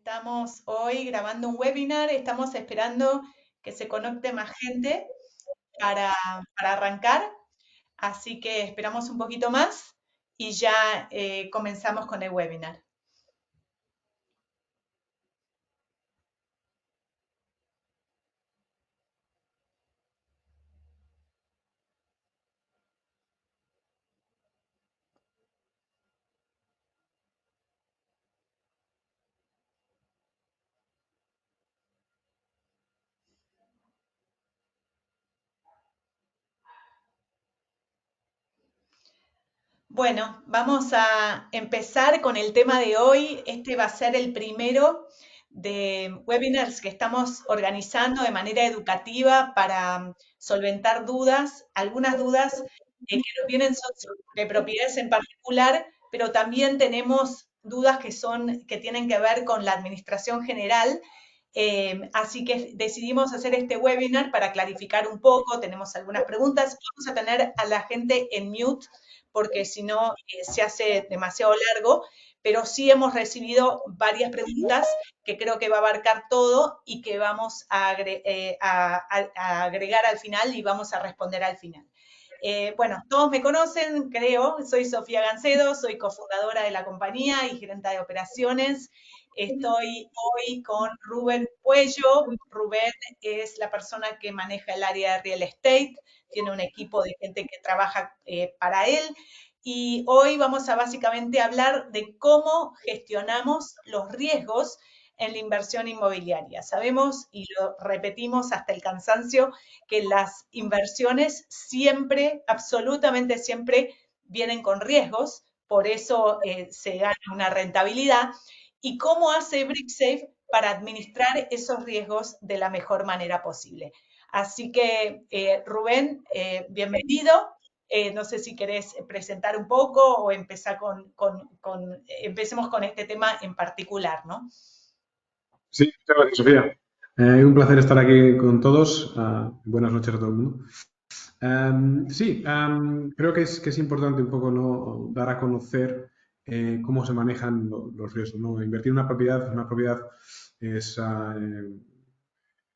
Estamos hoy grabando un webinar, estamos esperando que se conecte más gente para, para arrancar, así que esperamos un poquito más y ya comenzamos con el webinar. Bueno, vamos a empezar con el tema de hoy. Este va a ser el primero de webinars que estamos organizando de manera educativa para solventar dudas. Algunas dudas que nos vienen son de propiedades en particular, pero también tenemos dudas que tienen que ver con la administración general. Así que decidimos hacer este webinar para clarificar un poco. Tenemos algunas preguntas. Vamos a tener a la gente en mute porque si no se hace demasiado largo, pero sí hemos recibido varias preguntas que creo que va a abarcar todo y que vamos a agregar al final y vamos a responder al final. Bueno, todos me conocen, creo, soy Sofía Gancedo, soy cofundadora de la compañía y gerente de operaciones. Estoy hoy con Rubén Puello. Rubén es la persona que maneja el área de real estate, tiene un equipo de gente que trabaja para él. Y hoy vamos a básicamente hablar de cómo gestionamos los riesgos en la inversión inmobiliaria. Sabemos y lo repetimos hasta el cansancio que las inversiones siempre, absolutamente siempre, vienen con riesgos, por eso se gana una rentabilidad. ¿Y cómo hace BrickSafe para administrar esos riesgos de la mejor manera posible? Así que, Rubén, bienvenido. No sé si querés presentar un poco o empezar empecemos con este tema en particular, ¿no? Sí, muchas gracias, Sofía. Un placer estar aquí con todos. Buenas noches a todo el mundo. Sí, creo que es importante un poco, ¿no?, dar a conocer cómo se manejan los riesgos, ¿no? Invertir en una propiedad es,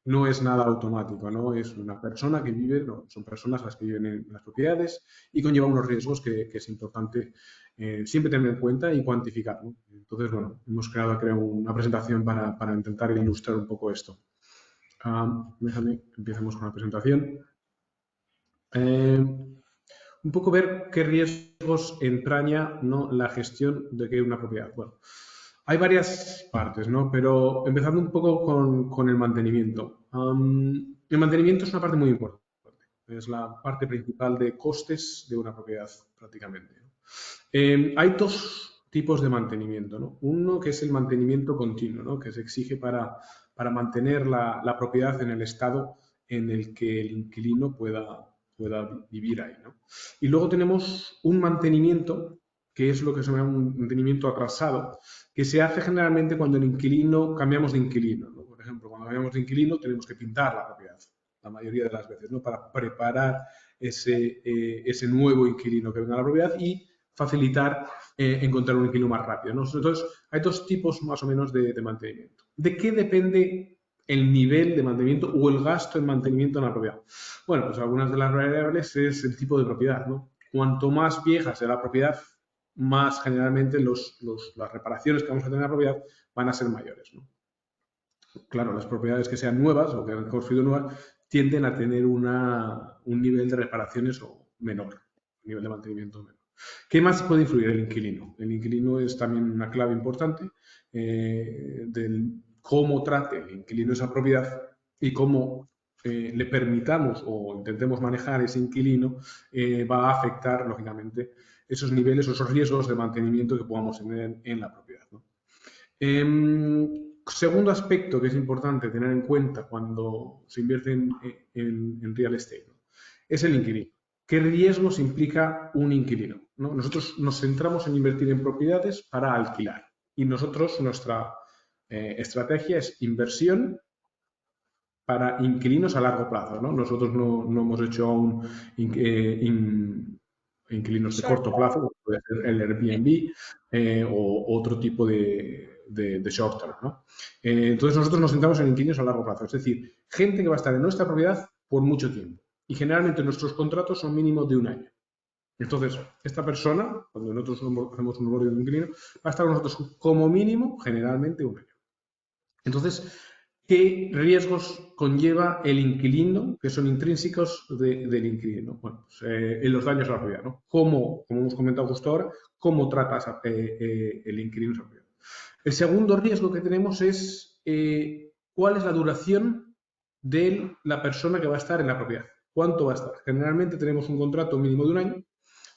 no es nada automático, ¿no? Es una persona que vive, no, son personas las que viven en las propiedades y conlleva unos riesgos que es importante siempre tener en cuenta y cuantificar, ¿no? Entonces, bueno, hemos creado, creo, una presentación para intentar ilustrar un poco esto. Déjame, empecemos con la presentación. Un poco ver qué riesgos entraña, ¿no?, la gestión de una propiedad. Bueno, hay varias partes, ¿no? Pero empezando un poco con el mantenimiento. El mantenimiento es una parte muy importante. Es la parte principal de costes de una propiedad, prácticamente, ¿no? Hay dos tipos de mantenimiento, ¿no? Uno que es el mantenimiento continuo, ¿no?, que se exige para mantener la propiedad en el estado en el que el inquilino pueda vivir ahí, ¿no? Y luego tenemos un mantenimiento que es lo que se llama un mantenimiento atrasado, que se hace generalmente cuando cambiamos de inquilino, ¿no? Por ejemplo, cuando cambiamos de inquilino tenemos que pintar la propiedad, la mayoría de las veces, ¿no?, para preparar ese nuevo inquilino que venga a la propiedad y facilitar encontrar un inquilino más rápido, ¿no? Entonces, hay dos tipos más o menos de mantenimiento. ¿De qué depende el nivel de mantenimiento o el gasto en mantenimiento en la propiedad? Bueno, pues algunas de las variables es el tipo de propiedad, ¿no? Cuanto más vieja sea la propiedad, más generalmente las reparaciones que vamos a tener en la propiedad van a ser mayores, ¿no? Claro, las propiedades que sean nuevas o que han construido nuevas tienden a tener un nivel de reparaciones menor, un nivel de mantenimiento menor. ¿Qué más puede influir el inquilino? El inquilino es también una clave importante del cómo trate el inquilino esa propiedad y cómo le permitamos o intentemos manejar ese inquilino va a afectar, lógicamente, esos niveles o esos riesgos de mantenimiento que podamos tener en la propiedad, ¿no? Segundo aspecto que es importante tener en cuenta cuando se invierte en real estate, ¿no?, es el inquilino. ¿Qué riesgos implica un inquilino, ¿no? Nosotros nos centramos en invertir en propiedades para alquilar y nuestra estrategia es inversión para inquilinos a largo plazo, ¿no? Nosotros no hemos hecho aún inquilinos de Short corto plazo, como puede ser el Airbnb o otro tipo de short term, ¿no? Entonces nosotros nos centramos en inquilinos a largo plazo, es decir, gente que va a estar en nuestra propiedad por mucho tiempo. Y generalmente nuestros contratos son mínimo de un año. Entonces, esta persona, cuando nosotros hacemos un onboarding de un inquilino, va a estar con nosotros como mínimo, generalmente, un año. Entonces, ¿qué riesgos conlleva el inquilino, que son intrínsecos del inquilino? Bueno, pues, en los daños a la propiedad, ¿no? Como hemos comentado justo ahora, cómo trata el inquilino esa propiedad. El segundo riesgo que tenemos es cuál es la duración de la persona que va a estar en la propiedad. ¿Cuánto va a estar? Generalmente tenemos un contrato mínimo de un año,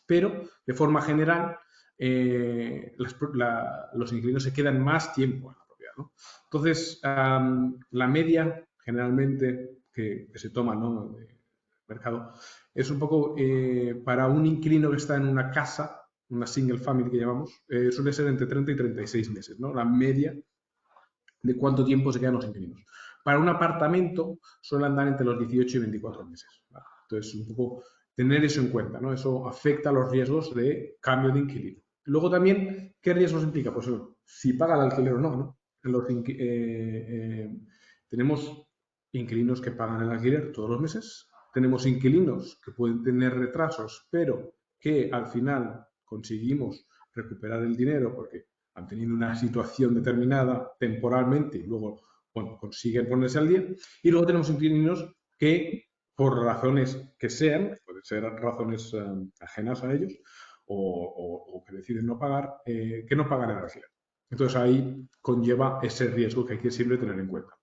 pero de forma general los inquilinos se quedan más tiempo en la propiedad, ¿no? Entonces, la media generalmente que se toma, ¿no?, de mercado es un poco para un inquilino que está en una casa, una single family que llamamos, suele ser entre 30 y 36 meses, ¿no? La media de cuánto tiempo se quedan los inquilinos. Para un apartamento suele andar entre los 18 y 24 meses, ¿vale? Entonces, un poco tener eso en cuenta, ¿no? Eso afecta a los riesgos de cambio de inquilino. Luego también, ¿qué riesgos implica? Pues si paga el alquiler o no, ¿no? Tenemos inquilinos que pagan el alquiler todos los meses, tenemos inquilinos que pueden tener retrasos, pero que al final conseguimos recuperar el dinero porque han tenido una situación determinada temporalmente y luego, bueno, consiguen ponerse al día. Y luego tenemos inquilinos que, por razones que sean, pueden ser razones ajenas a ellos o que deciden no pagar, que no pagan el alquiler. Entonces ahí conlleva ese riesgo que hay que siempre tener en cuenta,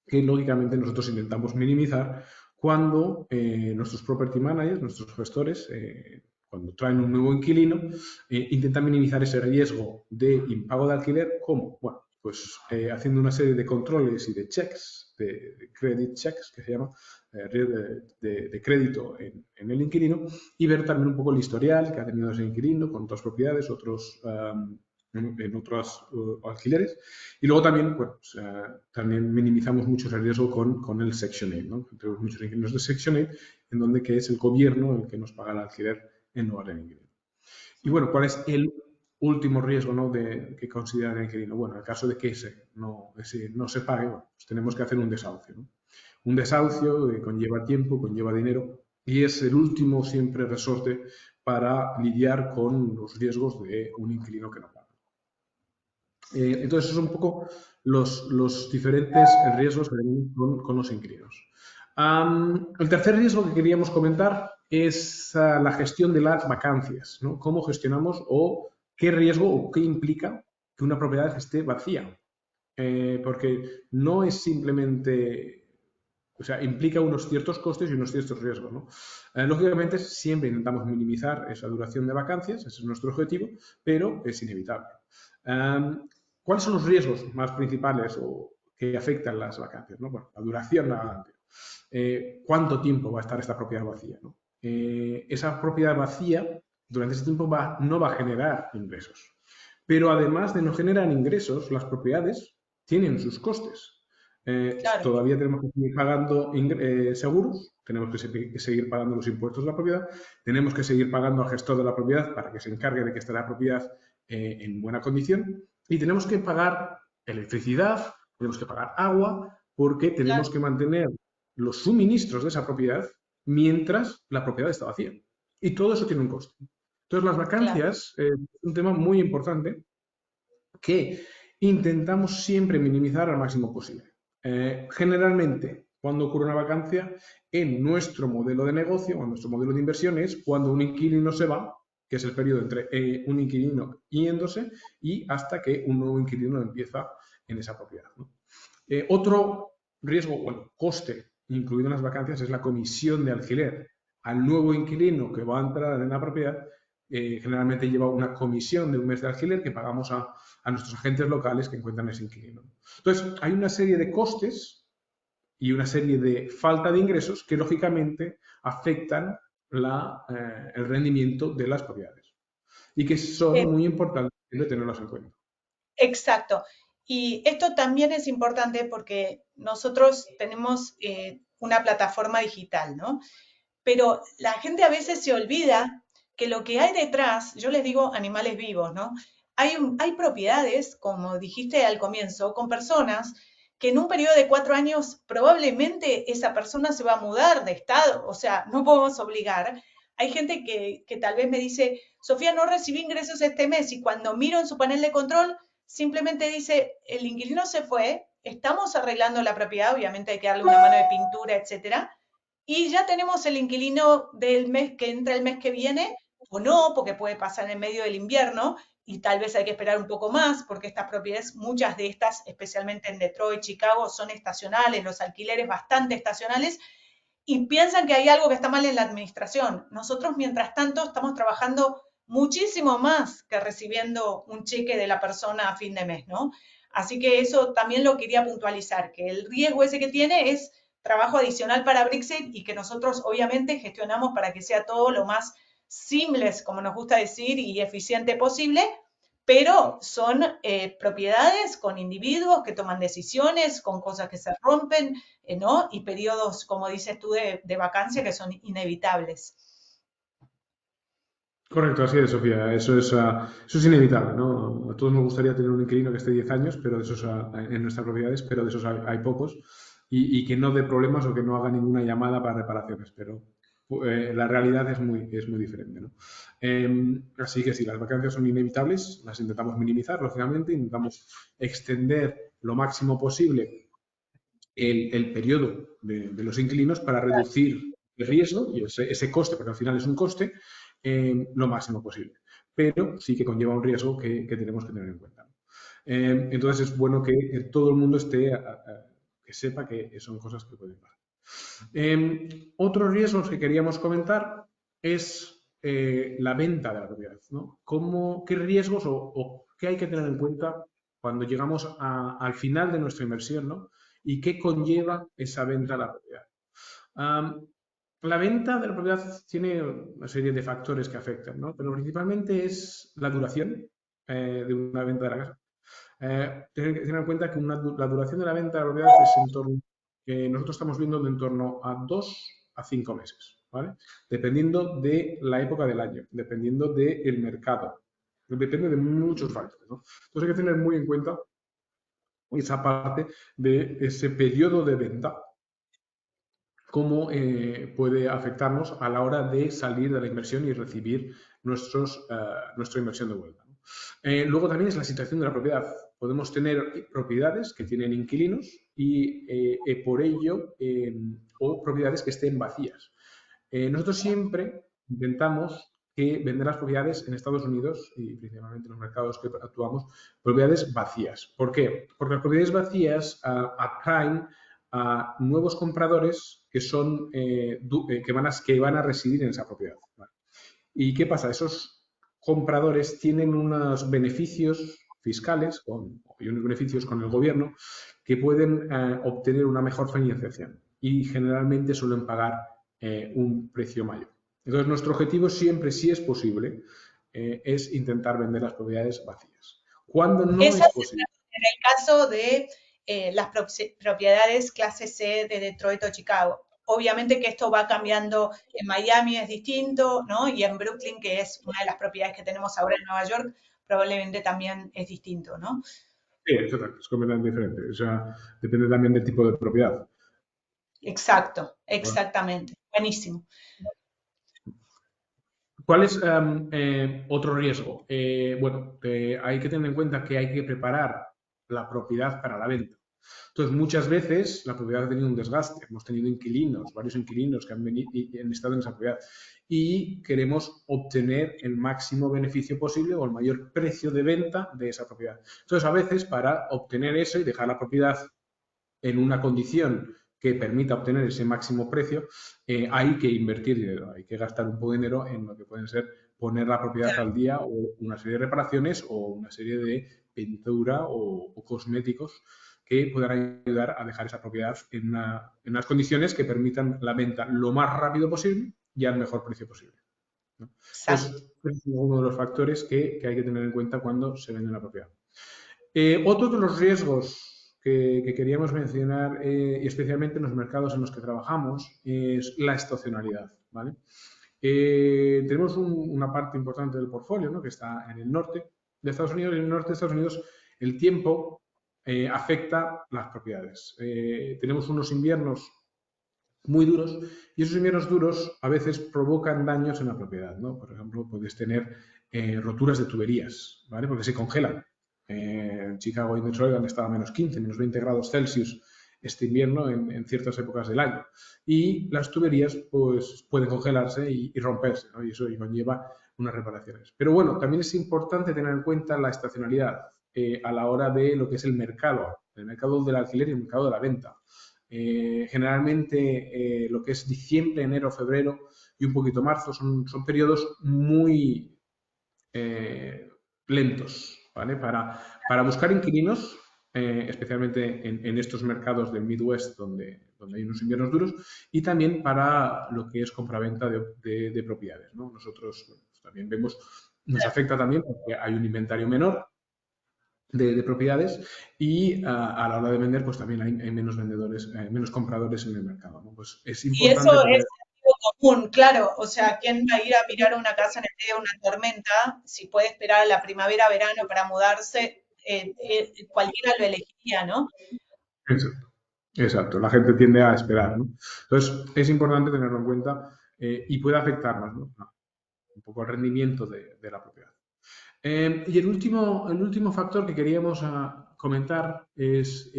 que lógicamente nosotros intentamos minimizar cuando nuestros property managers, nuestros gestores, cuando traen un nuevo inquilino, intentan minimizar ese riesgo de impago de alquiler. ¿Cómo? Bueno, pues haciendo una serie de controles y de checks, de credit checks, que se llama, de crédito en el inquilino, y ver también un poco el historial que ha tenido ese inquilino con otras propiedades, en otros alquileres. Y luego también, pues, también minimizamos mucho el riesgo con el Section 8, ¿no? Tenemos muchos inquilinos de Section 8, en donde que es el gobierno el que nos paga el alquiler en lugar del inquilino. Y bueno, ¿cuál es el último riesgo, ¿no?, que considera el inquilino? Bueno, en el caso de que ese no se pague, bueno, pues tenemos que hacer un desahucio, ¿no? Un desahucio conlleva tiempo, conlleva dinero y es el último siempre resorte para lidiar con los riesgos de un inquilino que no paga. Entonces, esos son un poco los diferentes riesgos que tenemos con los inquilinos. El tercer riesgo que queríamos comentar es la gestión de las vacancias, ¿no? Cómo gestionamos o qué riesgo o qué implica que una propiedad esté vacía. Porque no es simplemente, o sea, implica unos ciertos costes y unos ciertos riesgos, ¿no? Lógicamente, siempre intentamos minimizar esa duración de vacancias, ese es nuestro objetivo, pero es inevitable. ¿Cuáles son los riesgos más principales o que afectan las vacancias, ¿no? Bueno, la duración, ¿cuánto tiempo va a estar esta propiedad vacía, ¿no? Esa propiedad vacía, durante ese tiempo, no va a generar ingresos. Pero además de no generar ingresos, las propiedades tienen sus costes. Claro, Todavía tenemos que seguir pagando seguros, tenemos que seguir pagando los impuestos de la propiedad, tenemos que seguir pagando al gestor de la propiedad para que se encargue de que esté la propiedad en buena condición, y tenemos que pagar electricidad, tenemos que pagar agua, porque tenemos claro. que mantener los suministros de esa propiedad mientras la propiedad está vacía. Y todo eso tiene un coste. Entonces, las Claro. vacancias es un tema muy importante que intentamos siempre minimizar al máximo posible. Generalmente, cuando ocurre una vacancia, en nuestro modelo de negocio o en nuestro modelo de inversión es cuando un inquilino se va, que es el periodo entre un inquilino yéndose y hasta que un nuevo inquilino empieza en esa propiedad, ¿no? Otro riesgo, bueno, coste incluido en las vacancias es la comisión de alquiler al nuevo inquilino que va a entrar en la propiedad. Generalmente lleva una comisión de un mes de alquiler que pagamos a nuestros agentes locales que encuentran ese inquilino. Entonces, hay una serie de costes y una serie de falta de ingresos que lógicamente afectan el rendimiento de las propiedades y que son Eh, muy importantes de tenerlas en cuenta. exacto. Y esto también es importante porque nosotros tenemos una plataforma digital, ¿no? Pero la gente a veces se olvida que lo que hay detrás, yo les digo animales vivos, ¿no? hay propiedades, como dijiste al comienzo, con personas que en un periodo de 4 años probablemente esa persona se va a mudar de estado, o sea, no podemos obligar. Hay gente que tal vez me dice, Sofía, no recibí ingresos este mes y cuando miro en su panel de control, simplemente dice, el inquilino se fue, estamos arreglando la propiedad, obviamente hay que darle una mano de pintura, etcétera, y ya tenemos el inquilino del mes que entra el mes que viene, o no, porque puede pasar en medio del invierno, y tal vez hay que esperar un poco más, porque estas propiedades, muchas de estas, especialmente en Detroit, Chicago, son estacionales, los alquileres bastante estacionales, y piensan que hay algo que está mal en la administración. Nosotros, mientras tanto, estamos trabajando muchísimo más que recibiendo un cheque de la persona a fin de mes, ¿no? Así que eso también lo quería puntualizar, que el riesgo ese que tiene es trabajo adicional para Brixit y que nosotros obviamente gestionamos para que sea todo lo más seamless, como nos gusta decir, y eficiente posible, pero son propiedades con individuos que toman decisiones, con cosas que se rompen, ¿no? Y periodos, como dices tú, de vacancia que son inevitables. Correcto, así es, Sofía. Eso es inevitable, ¿no? A todos nos gustaría tener un inquilino que esté 10 años, pero de esos en nuestras propiedades, pero de esos hay pocos, y que no dé problemas o que no haga ninguna llamada para reparaciones, pero la realidad es muy diferente, ¿no? Así que sí, las vacancias son inevitables, las intentamos minimizar, lógicamente, intentamos extender lo máximo posible el periodo de los inquilinos para reducir el riesgo y ese coste, porque al final es un coste, lo máximo posible. Pero sí que conlleva un riesgo que tenemos que tener en cuenta. Entonces es bueno que todo el mundo que sepa que son cosas que pueden pasar. Otros riesgos que queríamos comentar es la venta de la propiedad, ¿no? ¿Qué riesgos o qué hay que tener en cuenta cuando llegamos al final de nuestra inversión, ¿no? ¿Y qué conlleva esa venta de la propiedad? Am, la venta de la propiedad tiene una serie de factores que afectan, ¿no? Pero principalmente es la duración de una venta de la casa. Tener que tener en cuenta que la duración de la venta de la propiedad es que nosotros estamos viendo de en torno a 2 a 5 meses, ¿vale? Dependiendo de la época del año, dependiendo del mercado, depende de muchos factores, ¿no? Entonces hay que tener muy en cuenta esa parte de ese periodo de venta, cómo puede afectarnos a la hora de salir de la inversión y recibir nuestra inversión de vuelta, ¿no? Luego también es la situación de la propiedad. Podemos tener propiedades que tienen inquilinos y por ello, o propiedades que estén vacías. Nosotros siempre intentamos vender las propiedades en Estados Unidos y principalmente en los mercados que actuamos, propiedades vacías. ¿Por qué? Porque las propiedades vacías atraen a nuevos compradores que van a residir en esa propiedad, ¿vale? ¿Y qué pasa? Esos compradores tienen unos beneficios fiscales y unos beneficios con el gobierno que pueden obtener una mejor financiación y generalmente suelen pagar un precio mayor. Entonces, nuestro objetivo siempre, si es posible, es intentar vender las propiedades vacías. Cuando no Eso es es posible, en el caso de las propiedades clase C de Detroit o Chicago. Obviamente que esto va cambiando, en Miami es distinto, ¿no? Y en Brooklyn, que es una de las propiedades que tenemos ahora en Nueva York, probablemente también es distinto, ¿no? sí, es completamente diferente. O sea, depende también del tipo de propiedad. Exacto, Bueno, exactamente. Buenísimo. ¿cuál es otro riesgo? Bueno, hay que tener en cuenta que hay que preparar la propiedad para la venta. Entonces, muchas veces la propiedad ha tenido un desgaste. Hemos tenido inquilinos, varios inquilinos que han venido y han estado en esa propiedad. Y queremos obtener el máximo beneficio posible o el mayor precio de venta de esa propiedad. Entonces, a veces, para obtener eso y dejar la propiedad en una condición que permita obtener ese máximo precio, hay que invertir dinero, hay que gastar un poco de dinero en lo que pueden ser poner la propiedad al día o una serie de reparaciones o una serie de pintura o cosméticos que puedan ayudar a dejar esa propiedad en unas condiciones que permitan la venta lo más rápido posible y al mejor precio posible, ¿no? Exacto. Entonces, es uno de los factores que hay que tener en cuenta cuando se vende una propiedad. Otro de los riesgos que queríamos mencionar, y especialmente en los mercados en los que trabajamos, es la estacionalidad, ¿vale? Tenemos una parte importante del portfolio, ¿no?, que está en el norte, de Estados Unidos y en el norte de Estados Unidos el tiempo afecta las propiedades. Tenemos unos inviernos muy duros y esos inviernos duros a veces provocan daños en la propiedad, ¿no? Por ejemplo, puedes tener roturas de tuberías, ¿vale? Porque se congelan. En Chicago y en Detroit han estado a menos 15, menos 20 grados Celsius este invierno en ciertas épocas del año. Y las tuberías pues, pueden congelarse y romperse, ¿no? Y eso conlleva unas reparaciones. Pero bueno, también es importante tener en cuenta la estacionalidad a la hora de lo que es el mercado del alquiler y el mercado de la venta. Generalmente lo que es diciembre, enero, febrero y un poquito marzo son periodos muy lentos, ¿vale? Para buscar inquilinos, especialmente en estos mercados del Midwest donde hay unos inviernos duros, y también para lo que es compraventa de propiedades, ¿no? Nosotros bueno, pues también vemos, nos afecta también porque hay un inventario menor de propiedades y a la hora de vender pues también hay menos vendedores, menos compradores en el mercado, ¿no? Pues es Y eso importante es tener... sentido común, claro. O sea, ¿quién va a ir a mirar una casa en el medio de una tormenta si puede esperar a la primavera, verano para mudarse? Cualquiera lo elegiría, ¿no? Exacto, exacto, la gente tiende a esperar, ¿no? Entonces es importante tenerlo en cuenta y puede afectarnos, ¿no? Un poco el rendimiento de la propiedad. Y el último factor que queríamos comentar es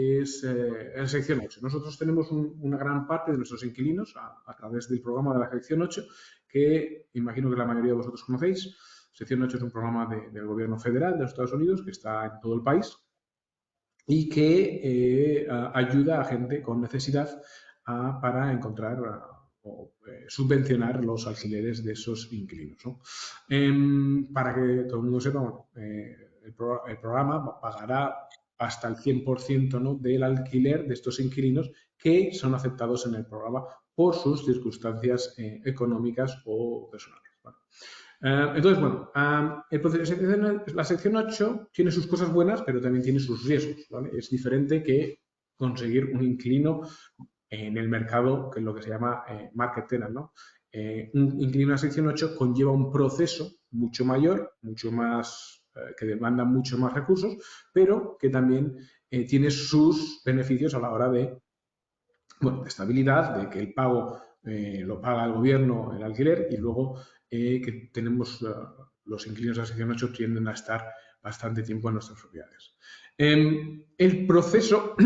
la sección 8. Nosotros tenemos una gran parte de nuestros inquilinos a través del programa de la sección 8, que imagino que la mayoría de vosotros conocéis. Sección 8 es un programa del gobierno federal de los Estados Unidos que está en todo el país y que ayuda a gente con necesidad para encontrar o subvencionar los alquileres de esos inquilinos, ¿no? Para que todo el mundo sepa, bueno, el programa pagará hasta el 100%, ¿no?, del alquiler de estos inquilinos que son aceptados en el programa por sus circunstancias económicas o personales, ¿vale? Entonces, bueno, la sección 8 tiene sus cosas buenas, pero también tiene sus riesgos, ¿vale? Es diferente que conseguir un inquilino en el mercado, que es lo que se llama market tenant, ¿no? Un inquilino de sección 8 conlleva un proceso mucho mayor, mucho más, que demanda mucho más recursos, pero que también tiene sus beneficios a la hora de estabilidad, de que el pago lo paga el gobierno, el alquiler, y luego que tenemos los inquilinos de la sección 8 tienden a estar bastante tiempo en nuestras propiedades. El proceso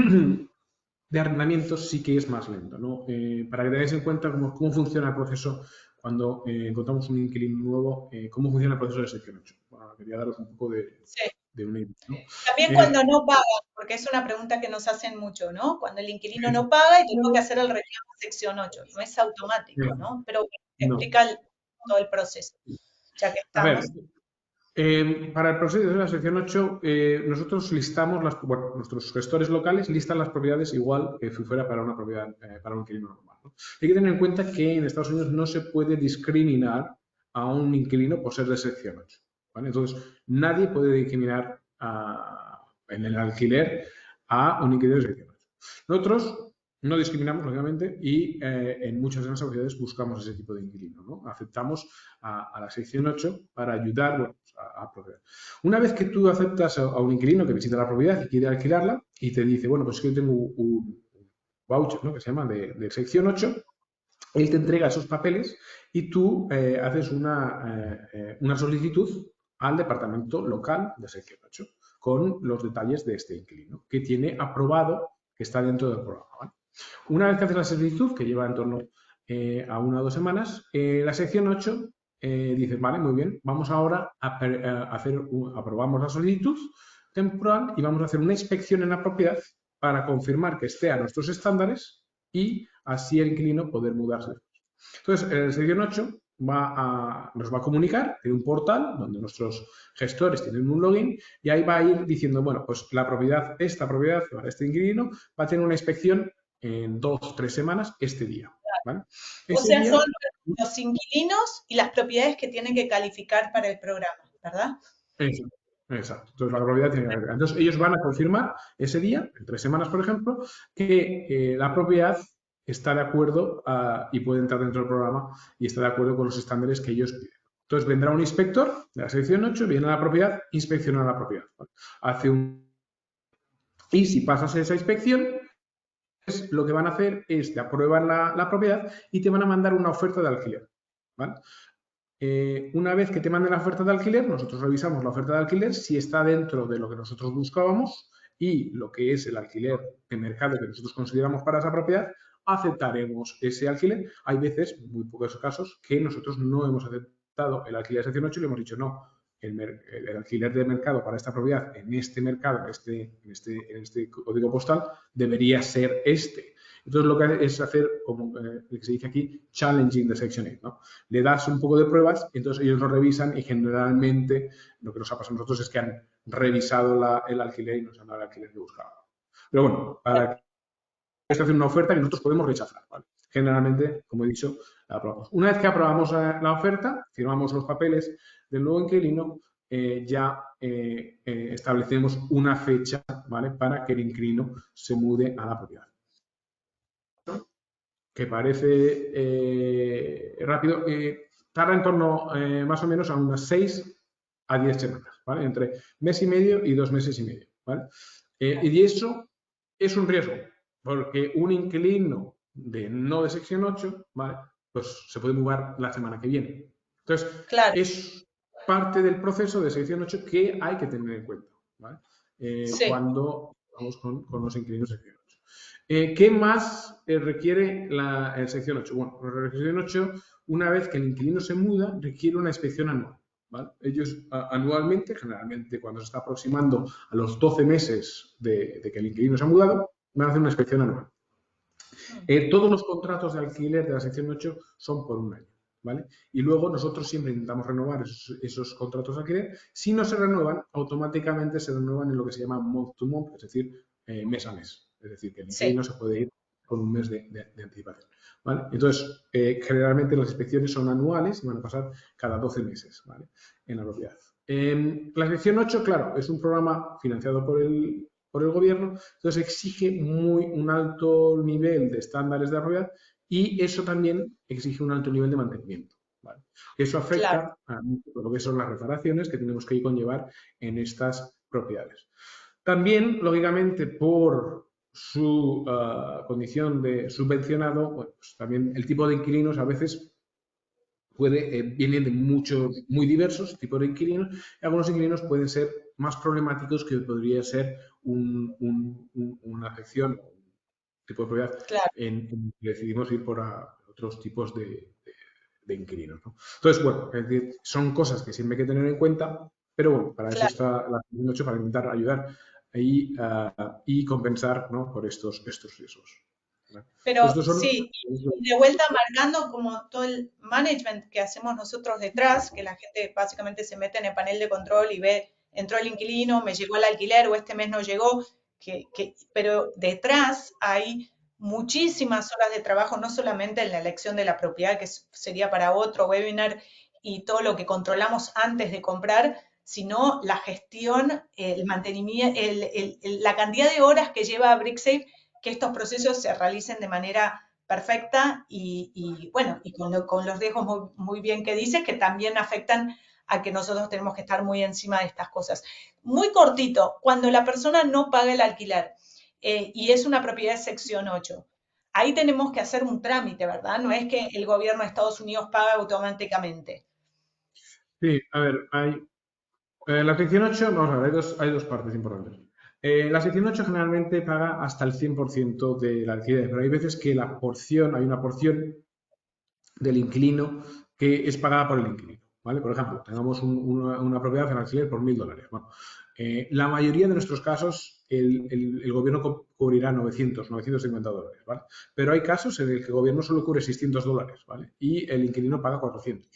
de arrendamiento sí que es más lento, ¿no? Para que tengáis en cuenta cómo funciona el proceso cuando encontramos un inquilino nuevo, cómo funciona el proceso de sección 8. Bueno, quería daros un poco Sí. de una idea, ¿no? También cuando no pagan, porque es una pregunta que nos hacen mucho, ¿no? Cuando el inquilino no paga y tengo que hacer el reclamo en sección 8. No es automático, ¿no? Pero No. explica todo el proceso, ya que A ver, estamos. para el proceso de la sección 8, nosotros listamos, bueno, nuestros gestores locales listan las propiedades igual que si fuera para una propiedad, para un inquilino normal, ¿no? Hay que tener en cuenta que en Estados Unidos no se puede discriminar a un inquilino por ser de sección 8, ¿vale? Entonces, nadie puede discriminar en el alquiler a un inquilino de sección 8. Nosotros no discriminamos, lógicamente, y en muchas de las sociedades buscamos ese tipo de inquilino, ¿no? Aceptamos a la sección 8 para ayudar, bueno, pues a proceder. Una vez que tú aceptas a un inquilino que visita la propiedad y quiere alquilarla y te dice, bueno, pues que yo tengo un voucher, ¿no?, que se llama de sección 8, él te entrega esos papeles y tú haces una solicitud al departamento local de sección 8 con los detalles de este inquilino que tiene aprobado que está dentro del programa, ¿vale? Una vez que haces la solicitud, que lleva en torno a 1 o 2 semanas, la sección 8 dice, vale, muy bien, vamos ahora a aprobamos la solicitud temporal y vamos a hacer una inspección en la propiedad para confirmar que esté a nuestros estándares y así el inquilino poder mudarse. Entonces, el sección 8 nos va a comunicar en un portal donde nuestros gestores tienen un login y ahí va a ir diciendo, bueno, pues esta propiedad, este inquilino, va a tener una inspección en 2 o 3 semanas este día, ¿vale? O Ese sea, son día, los inquilinos y las propiedades que tienen que calificar para el programa, ¿verdad? exacto, exacto. Entonces, la propiedad tiene que calificar. Entonces, ellos van a confirmar ese día, en 3 semanas, por ejemplo, que la propiedad está de acuerdo y puede entrar dentro del programa y está de acuerdo con los estándares que ellos piden. Entonces vendrá un inspector de la sección 8, viene a la propiedad, inspecciona la propiedad. ¿Vale? Hace un... Y si pasas esa inspección, pues lo que van a hacer es te aprueban la propiedad y te van a mandar una oferta de alquiler. ¿Vale? Una vez que te manden la oferta de alquiler, nosotros revisamos la oferta de alquiler si está dentro de lo que nosotros buscábamos y lo que es el alquiler de mercado que nosotros consideramos para esa propiedad, aceptaremos ese alquiler. Hay veces, muy pocos casos, que nosotros no hemos aceptado el alquiler de sección 8 y le hemos dicho no. El alquiler de mercado para esta propiedad en este mercado, en este código postal, debería ser este. Entonces, lo que hace es hacer, como que se dice aquí, challenging the Section 8, ¿no? Le das un poco de pruebas, entonces ellos lo revisan y generalmente lo que nos ha pasado a nosotros es que han revisado el alquiler y nos han dado el alquiler que buscábamos. Pero bueno, para que esto hace una oferta que nosotros podemos rechazar, ¿vale? Generalmente, como he dicho, la aprobamos. Una vez que aprobamos la oferta, firmamos los papeles del nuevo inquilino, ya establecemos una fecha, ¿vale? Para que el inquilino se mude a la propiedad. Que parece rápido, tarda en torno más o menos a unas 6 a 10 semanas, ¿vale? Entre mes y medio y 2 meses y medio, ¿vale? Y eso es un riesgo, porque un inquilino no de sección 8, ¿vale? Pues se puede mudar la semana que viene. Entonces, Claro, es parte del proceso de sección 8 que hay que tener en cuenta, ¿vale? sí. Cuando vamos con los inquilinos de sección 8. ¿Qué más requiere la sección 8? Bueno, la sección 8, una vez que el inquilino se muda, requiere una inspección anual, ¿vale? Ellos anualmente, generalmente cuando se está aproximando a los 12 meses de que el inquilino se ha mudado, van a hacer una inspección anual. Todos los contratos de alquiler de la sección 8 son por un año, ¿vale? Y luego nosotros siempre intentamos renovar esos contratos de alquiler. Si no se renuevan, automáticamente se renuevan en lo que se llama month to month, es decir, mes a mes. Es decir, que el Sí, inquilino se puede ir con un mes de anticipación, ¿vale? Entonces, generalmente las inspecciones son anuales y van a pasar cada 12 meses, ¿vale? En la propiedad. La sección 8, claro, es un programa financiado por el gobierno, entonces exige un alto nivel de estándares de propiedad y eso también exige un alto nivel de mantenimiento, ¿vale? Eso claro, afecta a lo que son las reparaciones que tenemos que conllevar en estas propiedades. También, lógicamente, por su condición de subvencionado, bueno, pues también el tipo de inquilinos a veces vienen de muchos, muy diversos tipos de inquilinos, y algunos inquilinos pueden ser más problemáticos que podría ser una afección, un tipo de propiedad claro, en que decidimos ir por otros tipos de inquilinos, ¿no? Entonces, bueno, es decir, son cosas que siempre hay que tener en cuenta, pero bueno, para eso claro. está la Comisión 8, para intentar ayudar y compensar, ¿no? Por estos riesgos, ¿vale? Pero Entonces, estos son... sí, y de vuelta marcando como todo el management que hacemos nosotros detrás, que la gente básicamente se mete en el panel de control y ve, entró el inquilino, me llegó el alquiler o este mes no llegó, pero detrás hay muchísimas horas de trabajo, no solamente en la elección de la propiedad, que sería para otro webinar, y todo lo que controlamos antes de comprar, sino la gestión, el mantenimiento, la cantidad de horas que lleva BrickSafe que estos procesos se realicen de manera perfecta bueno, y con los riesgos muy bien que dices, que también afectan a que nosotros tenemos que estar muy encima de estas cosas. Muy cortito, cuando la persona no paga el alquiler y es una propiedad de sección 8, ahí tenemos que hacer un trámite, ¿verdad? No es que el gobierno de Estados Unidos paga automáticamente. Sí, a ver, la sección 8, vamos a ver, hay dos partes importantes. La sección 8 generalmente paga hasta el 100% del alquiler, pero hay veces que hay una porción del inquilino que es pagada por el inquilino, ¿vale? Por ejemplo, tenemos una propiedad en alquiler por $1.000. Bueno, la mayoría de nuestros casos el gobierno cubrirá 950 dólares, ¿vale? Pero hay casos en el que el gobierno solo cubre $600, ¿vale? Y el inquilino paga 400.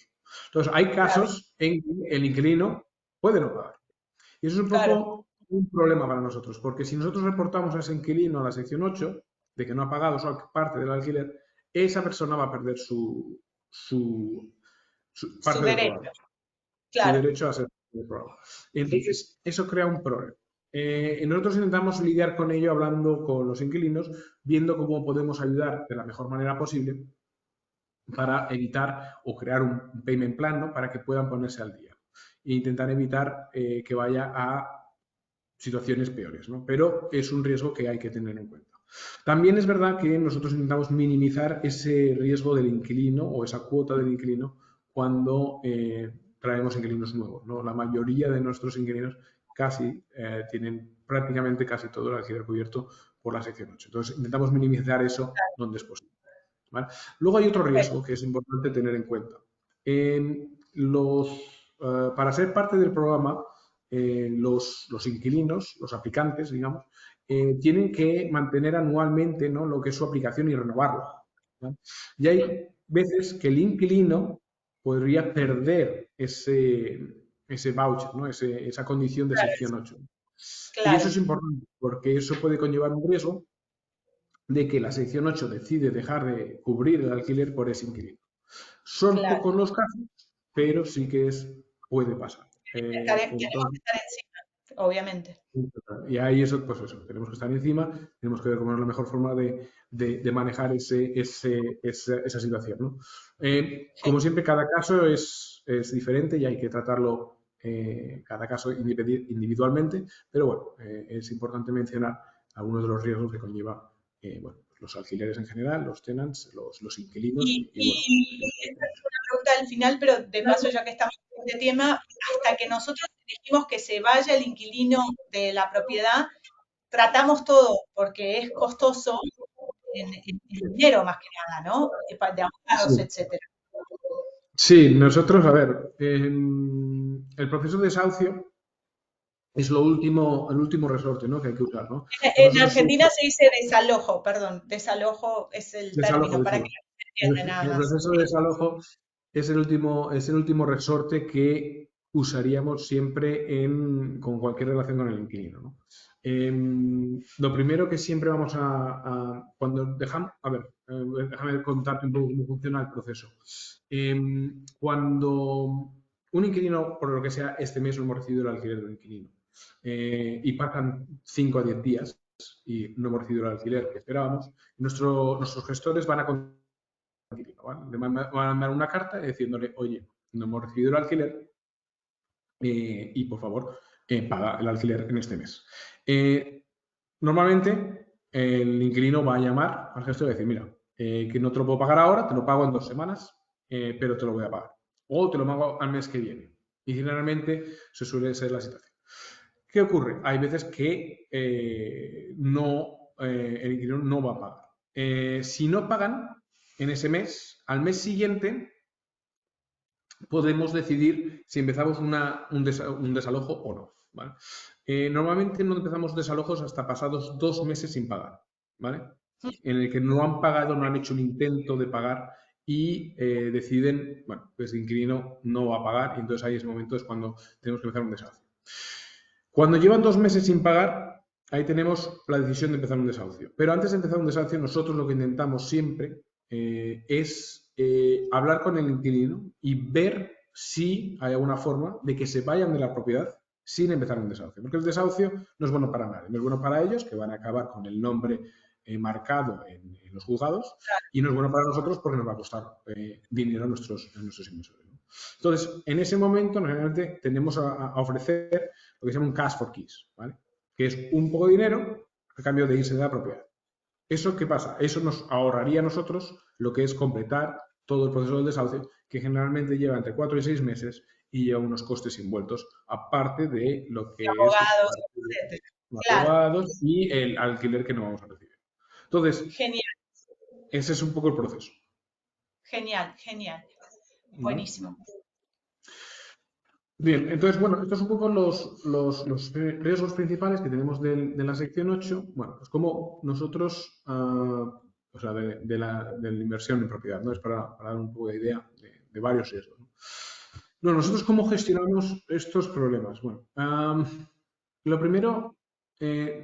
Entonces, hay Claro, casos en que el inquilino puede no pagar. Y eso es un claro, poco un problema para nosotros, porque si nosotros reportamos a ese inquilino a la sección 8 de que no ha pagado su parte del alquiler, esa persona va a perder su su parte del programa, derecho, su claro, derecho a ser del programa. Entonces, eso crea un problema. Nosotros intentamos lidiar con ello hablando con los inquilinos, viendo cómo podemos ayudar de la mejor manera posible para evitar o crear un payment plan, ¿no? Para que puedan ponerse al día e intentar evitar que vaya a situaciones peores, ¿no? Pero es un riesgo que hay que tener en cuenta. También es verdad que nosotros intentamos minimizar ese riesgo del inquilino o esa cuota del inquilino cuando traemos inquilinos nuevos, ¿no? La mayoría de nuestros inquilinos casi tienen prácticamente casi todo el alquiler cubierto por la sección 8. Entonces, intentamos minimizar eso donde es posible, ¿vale? Luego hay otro riesgo que es importante tener en cuenta. Para ser parte del programa, los inquilinos, los aplicantes, digamos, tienen que mantener anualmente, ¿no?, lo que es su aplicación y renovarla, ¿no? Y hay veces que el inquilino podría perder ese voucher, ¿no?, esa condición de Claro, sección 8. Y eso claro, es importante porque eso puede conllevar un riesgo de que la sección 8 decide dejar de cubrir el alquiler por ese inquilino. Son claro. pocos los casos, pero sí que puede pasar. Tenemos que Entonces, estar encima, obviamente. y ahí eso, pues eso, tenemos que estar encima, tenemos que ver cómo es la mejor forma de manejar esa situación, ¿no? Como siempre, cada caso es diferente y hay que tratarlo cada caso individualmente, pero bueno, es importante mencionar algunos de los riesgos que conlleva bueno, los alquileres en general, los tenants, los inquilinos y bueno. Y esta es una pregunta del final, pero de paso, ya que estamos en este tema, hasta que nosotros elegimos que se vaya el inquilino de la propiedad, tratamos todo, porque es costoso en dinero más que nada, ¿no? De abogados, Sí. etcétera. Sí, nosotros, a ver, el proceso de desahucio es el último resorte, ¿no?, que hay que usar, ¿no? Entonces En nosotros Argentina se dice desalojo, perdón, desalojo es el desalojo, término, para que desalojo. la gente entienda nada El más. proceso de desalojo es el último resorte que usaríamos siempre con cualquier relación con el inquilino, ¿no? Lo primero que siempre vamos cuando dejamos, a ver, déjame contarte un poco cómo funciona el proceso. Cuando un inquilino, por lo que sea, este mes no hemos recibido el alquiler del inquilino y pasan 5 a 10 días y no hemos recibido el alquiler que esperábamos, nuestros gestores van a ¿vale? Le van a mandar una carta diciéndole, oye, no hemos recibido el alquiler y por favor paga el alquiler en este mes. Normalmente el inquilino va a llamar al gestor y decir, mira, que no te lo puedo pagar ahora, te lo pago en 2 semanas, pero te lo voy a pagar. O te lo pago al mes que viene. Y generalmente se suele ser la situación. ¿Qué ocurre? Hay veces que el inquilino no va a pagar. Si no pagan en ese mes, al mes siguiente podemos decidir si empezamos un desalojo o no, ¿vale? Normalmente no empezamos desalojos hasta pasados 2 meses sin pagar, ¿vale? En el que no han pagado, no han hecho un intento de pagar y deciden, bueno, pues el inquilino no va a pagar y entonces ahí ese momento es cuando tenemos que empezar un desahucio. Cuando llevan 2 meses sin pagar, ahí tenemos la decisión de empezar un desahucio. Pero antes de empezar un desahucio, nosotros lo que intentamos siempre es hablar con el inquilino y ver si hay alguna forma de que se vayan de la propiedad sin empezar un desahucio. Porque el desahucio no es bueno para nadie. No es bueno para ellos, que van a acabar con el nombre marcado en los juzgados, y no es bueno para nosotros porque nos va a costar dinero a nuestros inversores, ¿no? Entonces, en ese momento, normalmente tendemos a ofrecer lo que se llama un cash for keys, ¿vale? Que es un poco de dinero a cambio de irse de la propiedad. ¿Eso qué pasa? Eso nos ahorraría a nosotros lo que es completar todo el proceso del desahucio, que generalmente lleva entre 4 y 6 meses y lleva unos costes envueltos, aparte de lo De que es abogados, parte etcétera. de Claro, abogados y el alquiler que no vamos a recibir. Entonces, genial, ese es un poco el proceso, genial, genial. ¿vale? Buenísimo. Bien, entonces, bueno, estos son un poco los riesgos principales que tenemos de la sección 8. Bueno, pues como nosotros, o sea, de la inversión en propiedad, ¿no? Es para dar un poco de idea de varios riesgos, ¿no? No, nosotros cómo gestionamos estos problemas. Bueno, lo primero,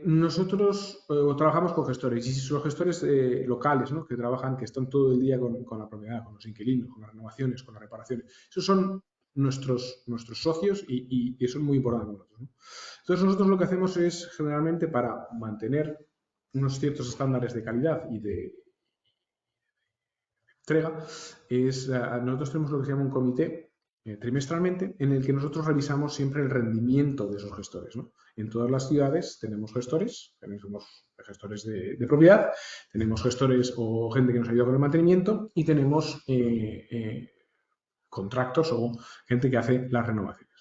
nosotros trabajamos con gestores y si son gestores locales, ¿no?, que trabajan, que están todo el día con la propiedad, con los inquilinos, con las renovaciones, con las reparaciones. Esos son nuestros socios y son muy importantes para nosotros, ¿no? Entonces nosotros lo que hacemos es generalmente para mantener unos ciertos estándares de calidad y de entrega es, nosotros tenemos lo que se llama un comité trimestralmente en el que nosotros revisamos siempre el rendimiento de esos gestores, ¿no? En todas las ciudades tenemos gestores, tenemos gestores de propiedad, tenemos gestores o gente que nos ayuda con el mantenimiento y tenemos contratos o gente que hace las renovaciones.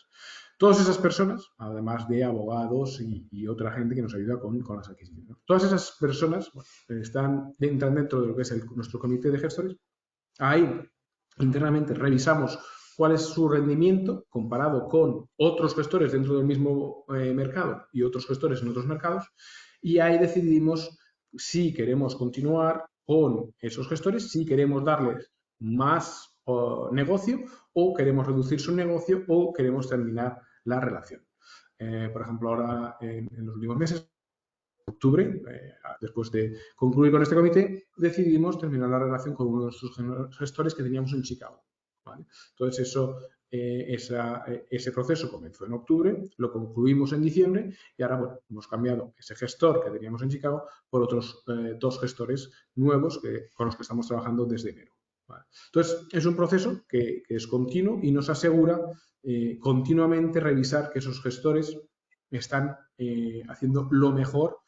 Todas esas personas, además de abogados y otra gente que nos ayuda con las adquisiciones, ¿no? Todas esas personas, bueno, entran dentro de lo que es nuestro comité de gestores. Ahí internamente revisamos cuál es su rendimiento comparado con otros gestores dentro del mismo mercado y otros gestores en otros mercados, y ahí decidimos si queremos continuar con esos gestores, si queremos darles más negocio o queremos reducir su negocio o queremos terminar la relación. Por ejemplo, ahora en los últimos meses, octubre, después de concluir con este comité, decidimos terminar la relación con uno de nuestros gestores que teníamos en Chicago, ¿vale? Entonces, ese proceso comenzó en octubre, lo concluimos en diciembre y ahora, bueno, hemos cambiado ese gestor que teníamos en Chicago por otros 2 gestores nuevos con los que estamos trabajando desde enero, ¿vale? Entonces, es un proceso que es continuo y nos asegura continuamente revisar que esos gestores están haciendo lo mejor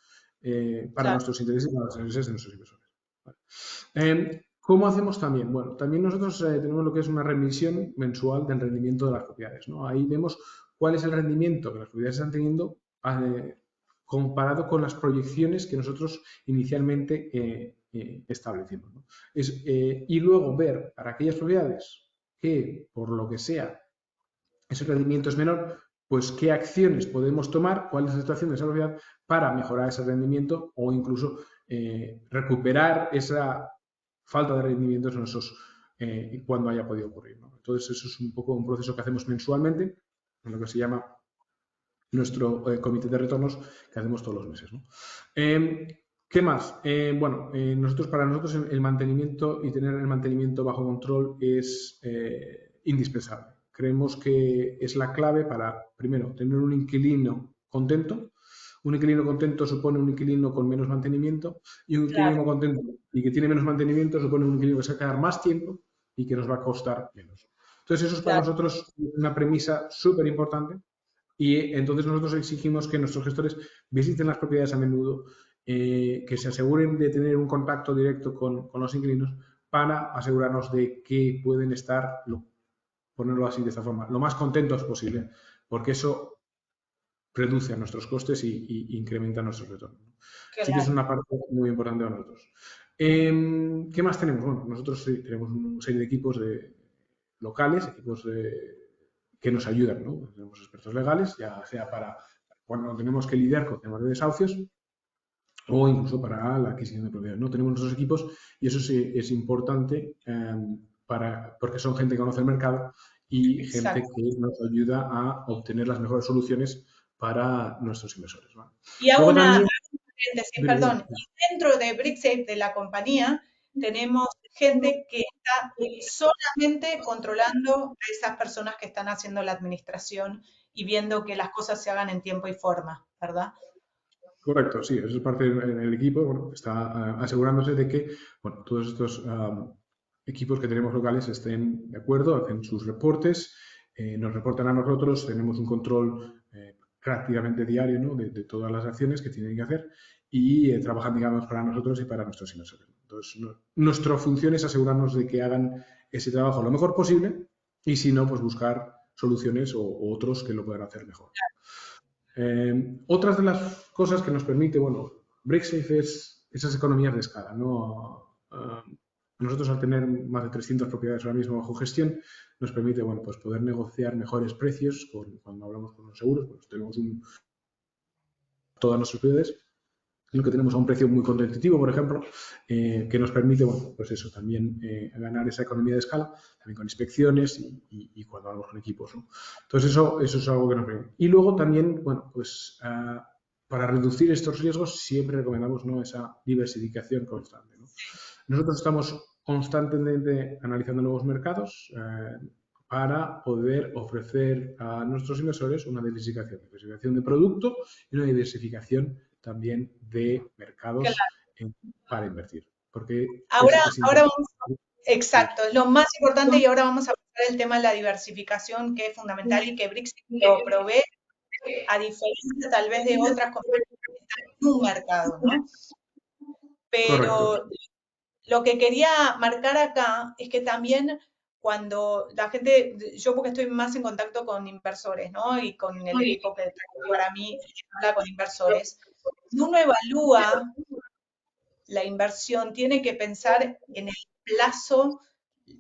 para nuestros intereses y para los intereses de nuestros inversores. ¿Vale? ¿Cómo hacemos también? Bueno, también nosotros tenemos lo que es una revisión mensual del rendimiento de las propiedades, ¿no? Ahí vemos cuál es el rendimiento que las propiedades están teniendo comparado con las proyecciones que nosotros inicialmente establecimos, ¿no? Y luego ver para aquellas propiedades que, por lo que sea, ese rendimiento es menor, pues qué acciones podemos tomar, cuál es la situación de esa propiedad para mejorar ese rendimiento o incluso recuperar esa falta de rendimientos en cuando haya podido ocurrir, ¿no? Entonces, eso es un poco un proceso que hacemos mensualmente, en lo que se llama nuestro comité de retornos, que hacemos todos los meses, ¿no? ¿Qué más? Bueno, para nosotros el mantenimiento y tener el mantenimiento bajo control es indispensable. Creemos que es la clave para, primero, tener un inquilino contento. Un inquilino contento supone un inquilino con menos mantenimiento y un inquilino contento y que tiene menos mantenimiento supone un inquilino que se va a quedar más tiempo y que nos va a costar menos. Entonces, eso es para nosotros una premisa súper importante y entonces nosotros exigimos que nuestros gestores visiten las propiedades a menudo, que se aseguren de tener un contacto directo con los inquilinos para asegurarnos de que pueden estar, ponerlo así de esta forma, lo más contentos posible, porque eso reduce nuestros costes y incrementa nuestros retornos. Así que es una parte muy importante para nosotros. ¿Qué más tenemos? Bueno, nosotros sí, tenemos una serie de equipos locales, equipos que nos ayudan, ¿no? Tenemos expertos legales, ya sea para cuando tenemos que lidiar con temas de desahucios o incluso para la adquisición de propiedades, ¿no? Tenemos nuestros equipos y eso sí es importante porque son gente que conoce el mercado y gente que nos ayuda a obtener las mejores soluciones para nuestros inversores, ¿vale? Y hago Luego una también, paréntesis, perdón. Y dentro de BrickSafe, de la compañía, tenemos gente que está solamente controlando a esas personas que están haciendo la administración y viendo que las cosas se hagan en tiempo y forma, ¿verdad? correcto, sí, eso es parte del equipo, bueno, está asegurándose de que, bueno, todos estos equipos que tenemos locales estén de acuerdo, hacen sus reportes, nos reportan a nosotros, tenemos un control prácticamente diario, ¿no? de todas las acciones que tienen que hacer y trabajan, digamos, para nosotros y para nuestros inversores. Entonces, nuestra función es asegurarnos de que hagan ese trabajo lo mejor posible y si no, pues buscar soluciones o otros que lo puedan hacer mejor. Otras de las cosas que nos permite, bueno, BrickSafe es esas economías de escala, ¿no? Nosotros al tener más de 300 propiedades ahora mismo bajo gestión, nos permite, bueno, pues poder negociar mejores precios cuando hablamos con los seguros, pues tenemos todas nuestras propiedades, lo que tenemos a un precio muy competitivo, por ejemplo, que nos permite, bueno, pues eso, también ganar esa economía de escala, también con inspecciones y cuando hablamos con equipos, ¿no? Entonces, eso es algo que nos permite. Y luego también, bueno, pues para reducir estos riesgos siempre recomendamos, ¿no?, esa diversificación constante, ¿no? Nosotros estamos constantemente analizando nuevos mercados para poder ofrecer a nuestros inversores una diversificación de producto y una diversificación también de mercados para invertir. Porque ahora, exacto, es lo más importante y ahora vamos a pasar el tema de la diversificación que es fundamental y que Brixis lo provee a diferencia tal vez de otras compañías que están en un mercado, ¿no? Correcto. Pero lo que quería marcar acá es que también cuando la gente, yo porque estoy más en contacto con inversores, ¿no? Y con el equipo que trabaja para mí habla con inversores, cuando uno evalúa la inversión, tiene que pensar en el plazo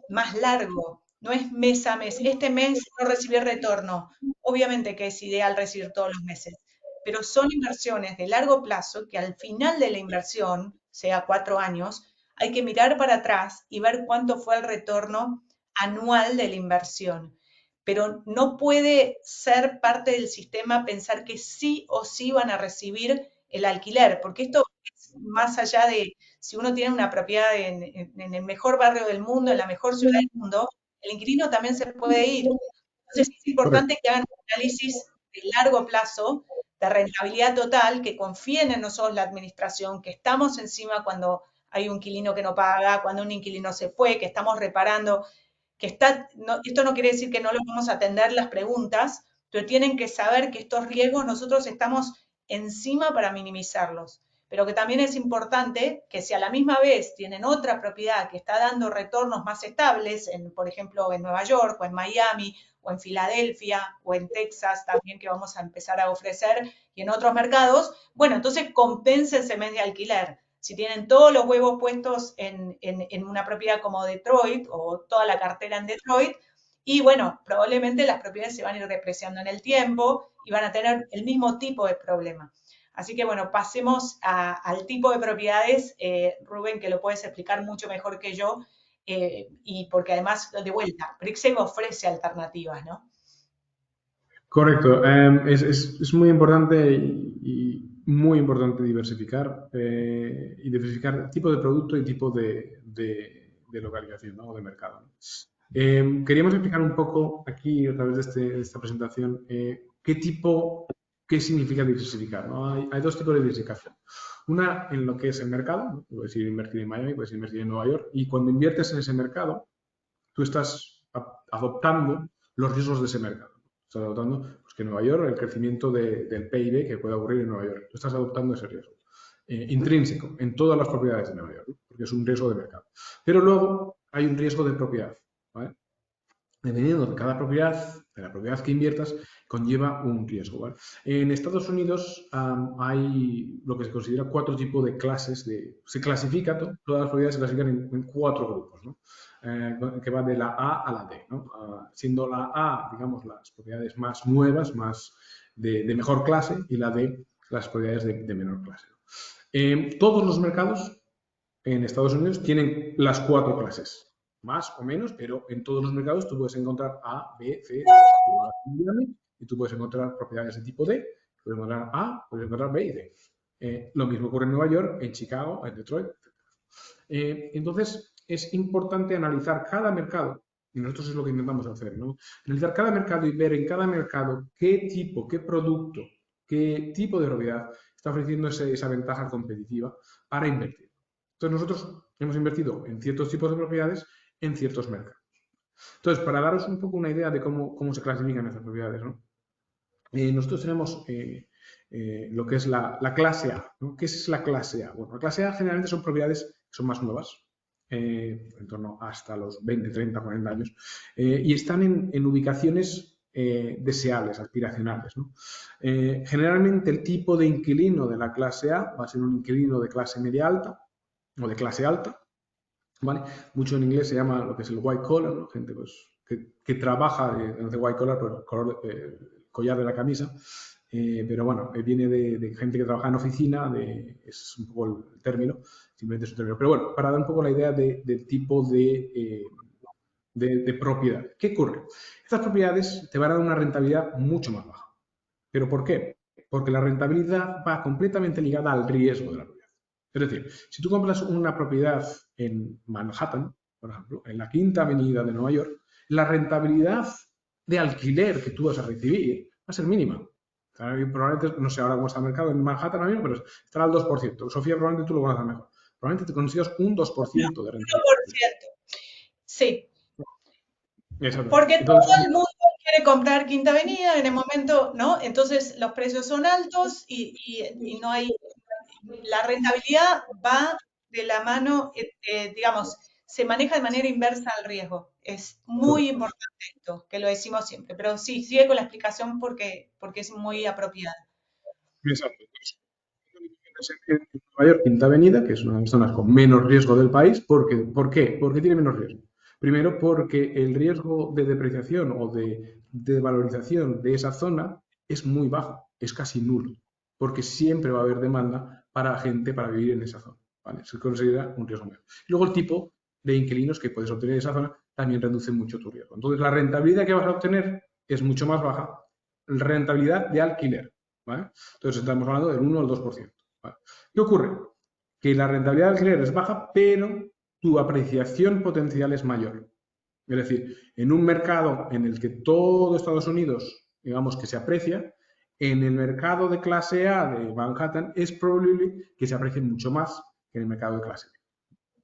más largo, no es mes a mes. Este mes no recibí retorno. Obviamente que es ideal recibir todos los meses, pero son inversiones de largo plazo que al final de la inversión, sea 4 años, hay que mirar para atrás y ver cuánto fue el retorno anual de la inversión. Pero no puede ser parte del sistema pensar que sí o sí van a recibir el alquiler, porque esto es más allá de si uno tiene una propiedad en el mejor barrio del mundo, en la mejor ciudad del mundo, el inquilino también se puede ir. Entonces es Correcto. importante que hagan un análisis de largo plazo, de rentabilidad total, que confíen en nosotros la administración, que estamos encima cuando hay un inquilino que no paga, cuando un inquilino se fue, que estamos reparando, que está, esto no quiere decir que no los vamos a atender las preguntas, pero tienen que saber que estos riesgos nosotros estamos encima para minimizarlos. Pero que también es importante que si a la misma vez tienen otra propiedad que está dando retornos más estables, por ejemplo, en Nueva York o en Miami o en Filadelfia o en Texas también que vamos a empezar a ofrecer y en otros mercados, bueno, entonces compensa ese mes de alquiler. Si tienen todos los huevos puestos en una propiedad como Detroit o toda la cartera en Detroit, y bueno, probablemente las propiedades se van a ir depreciando en el tiempo y van a tener el mismo tipo de problema. Así que bueno, pasemos al tipo de propiedades, Rubén, que lo puedes explicar mucho mejor que yo, y porque además, de vuelta, Brixeg ofrece alternativas, ¿no? Correcto. Es muy importante y muy importante diversificar y diversificar tipo de producto y tipo de localización, ¿no? O de mercado. Queríamos explicar un poco aquí a través de esta presentación qué significa diversificar, ¿no? Hay dos tipos de diversificación. Una en lo que es el mercado, ¿no? Puedes ir a invertir en Miami, puedes invertir en Nueva York, y cuando inviertes en ese mercado, tú estás adoptando los riesgos de ese mercado. Estás adoptando pues, que en Nueva York, el crecimiento del PIB que puede ocurrir en Nueva York. Tú estás adoptando ese riesgo intrínseco en todas las propiedades de Nueva York, ¿no? Porque es un riesgo de mercado. Pero luego hay un riesgo de propiedad. ¿Vale? Dependiendo de cada propiedad, de la propiedad que inviertas, conlleva un riesgo. ¿Vale? En Estados Unidos hay lo que se considera 4 tipos de clases. Se clasifica, todas las propiedades se clasifican en 4 grupos, ¿no? Que va de la A a la D, ¿no? Siendo la A, digamos, las propiedades más nuevas, más de mejor clase, y la D, las propiedades de menor clase. Todos los mercados en Estados Unidos tienen las 4 clases, más o menos, pero en todos los mercados tú puedes encontrar A, B, C, y tú puedes encontrar propiedades de tipo D, puedes encontrar A, puedes encontrar B y D. Lo mismo ocurre en Nueva York, en Chicago, en Detroit. Entonces, es importante analizar cada mercado, y nosotros es lo que intentamos hacer, ¿no? Analizar cada mercado y ver en cada mercado qué tipo, qué producto, qué tipo de propiedad está ofreciendo esa ventaja competitiva para invertir. Entonces, nosotros hemos invertido en ciertos tipos de propiedades en ciertos mercados. Entonces, para daros un poco una idea de cómo se clasifican estas propiedades, ¿no? Nosotros tenemos lo que es la clase A, ¿no? ¿Qué es la clase A? Bueno, la clase A generalmente son propiedades que son más nuevas, en torno hasta los 20, 30, 40 años, y están en ubicaciones deseables, aspiracionales, ¿no? Generalmente el tipo de inquilino de la clase A va a ser un inquilino de clase media alta o de clase alta, ¿vale? Mucho en inglés se llama lo que es el white collar, ¿no? Gente pues, que trabaja de white collar por el color, collar de la camisa, pero bueno, viene de gente que trabaja en oficina, es un poco el término, simplemente es un término. Pero bueno, para dar un poco la idea del tipo de propiedad. ¿Qué ocurre? Estas propiedades te van a dar una rentabilidad mucho más baja. ¿Pero por qué? Porque la rentabilidad va completamente ligada al riesgo de la propiedad. Es decir, si tú compras una propiedad en Manhattan, por ejemplo, en la Quinta Avenida de Nueva York, la rentabilidad de alquiler que tú vas a recibir va a ser mínima. Probablemente, no sé ahora cómo está el mercado en Manhattan ahora mismo, pero estará al 2%. Sofía, probablemente tú lo conoces mejor. Probablemente te consigas un 2% de rentabilidad. 1%. Sí, Exactamente. porque todo Entonces, el mundo quiere comprar Quinta Avenida en el momento, ¿no? Entonces los precios son altos y no hay, la rentabilidad va de la mano, digamos, se maneja de manera inversa al riesgo. Es muy correcto. importante esto, que lo decimos siempre, pero sí, sigue con la explicación porque es muy apropiada. Exacto. En Nueva York, Quinta Avenida, que es una de las zonas con menos riesgo del país. ¿Por qué? Porque tiene menos riesgo. Primero, porque el riesgo de depreciación o de valorización de esa zona es muy bajo, es casi nulo, porque siempre va a haber demanda para gente para vivir en esa zona. ¿Vale? Se considera un riesgo menor. Luego, el tipo de inquilinos que puedes obtener en esa zona también reduce mucho tu riesgo. Entonces, la rentabilidad que vas a obtener es mucho más baja, rentabilidad de alquiler. ¿Vale? Entonces, estamos hablando del 1 al 2%. ¿Vale? ¿Qué ocurre? Que la rentabilidad del alquiler es baja, pero tu apreciación potencial es mayor. Es decir, en un mercado en el que todo Estados Unidos, digamos que se aprecia, en el mercado de clase A de Manhattan es probable que se aprecie mucho más que en el mercado de clase B.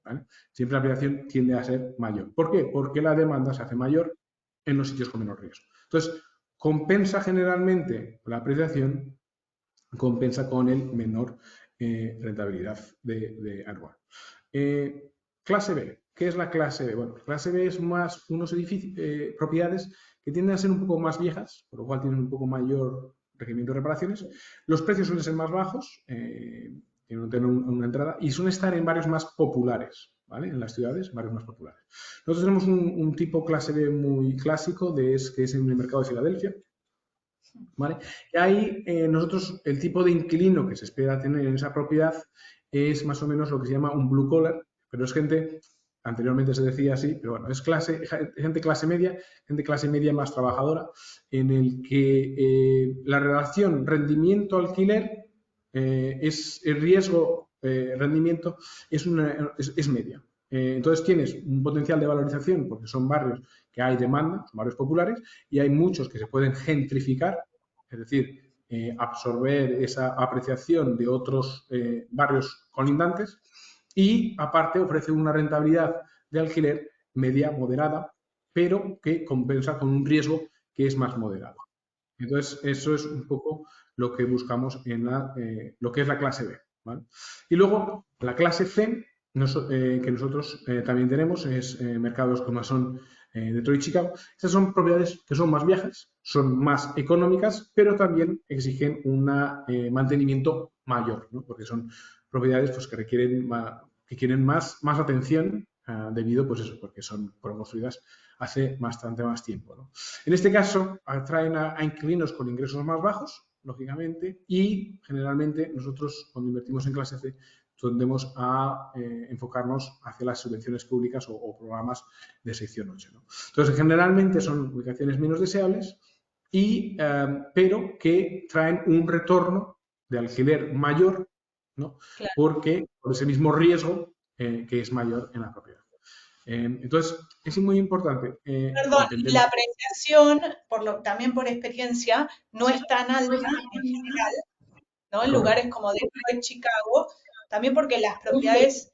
¿Vale? Siempre la apreciación tiende a ser mayor. ¿Por qué? Porque la demanda se hace mayor en los sitios con menos riesgo. Entonces, compensa generalmente la apreciación, compensa con el menor rentabilidad anual. Eh, clase B. ¿Qué es la clase B? Bueno, clase B es más unos edificios, propiedades que tienden a ser un poco más viejas, por lo cual tienen un poco mayor requerimiento de reparaciones. Los precios suelen ser más bajos, tienen una entrada, y suelen estar en barrios más populares, ¿vale? En las ciudades, barrios más populares. Nosotros tenemos un tipo clase B muy clásico, que es en el mercado de Filadelfia, ¿vale? Y ahí nosotros, el tipo de inquilino que se espera tener en esa propiedad es más o menos lo que se llama un blue collar, pero es gente, anteriormente se decía así, pero bueno, es gente clase media más trabajadora, en el que la relación rendimiento-alquiler es el riesgo-rendimiento es media. Entonces tienes un potencial de valorización porque son barrios que hay demanda, son barrios populares, y hay muchos que se pueden gentrificar, es decir, absorber esa apreciación de otros barrios colindantes, y aparte ofrece una rentabilidad de alquiler media moderada, pero que compensa con un riesgo que es más moderado. Entonces, eso es un poco lo que buscamos en lo que es la clase B. ¿Vale? Y luego, la clase C, que nosotros también tenemos, es mercados como son Detroit y Chicago. Estas son propiedades que son más viejas, son más económicas, pero también exigen un mantenimiento mayor, ¿no? Porque son propiedades pues, que requieren que quieren más atención debido, pues eso, porque fueron construidas hace bastante más tiempo, ¿no? En este caso, atraen a inquilinos con ingresos más bajos, lógicamente, y generalmente nosotros, cuando invertimos en clase C, tendemos a enfocarnos hacia las subvenciones públicas o programas de sección 8, ¿no? Entonces, generalmente son ubicaciones menos deseables, pero que traen un retorno de alquiler mayor, ¿no? Claro. Porque por ese mismo riesgo que es mayor en la propiedad. Entonces, es muy importante Perdón, y entender. la apreciación, también por experiencia, no es tan alta en general, ¿no? En lugares Correcto. como Detroit, Chicago, también porque las propiedades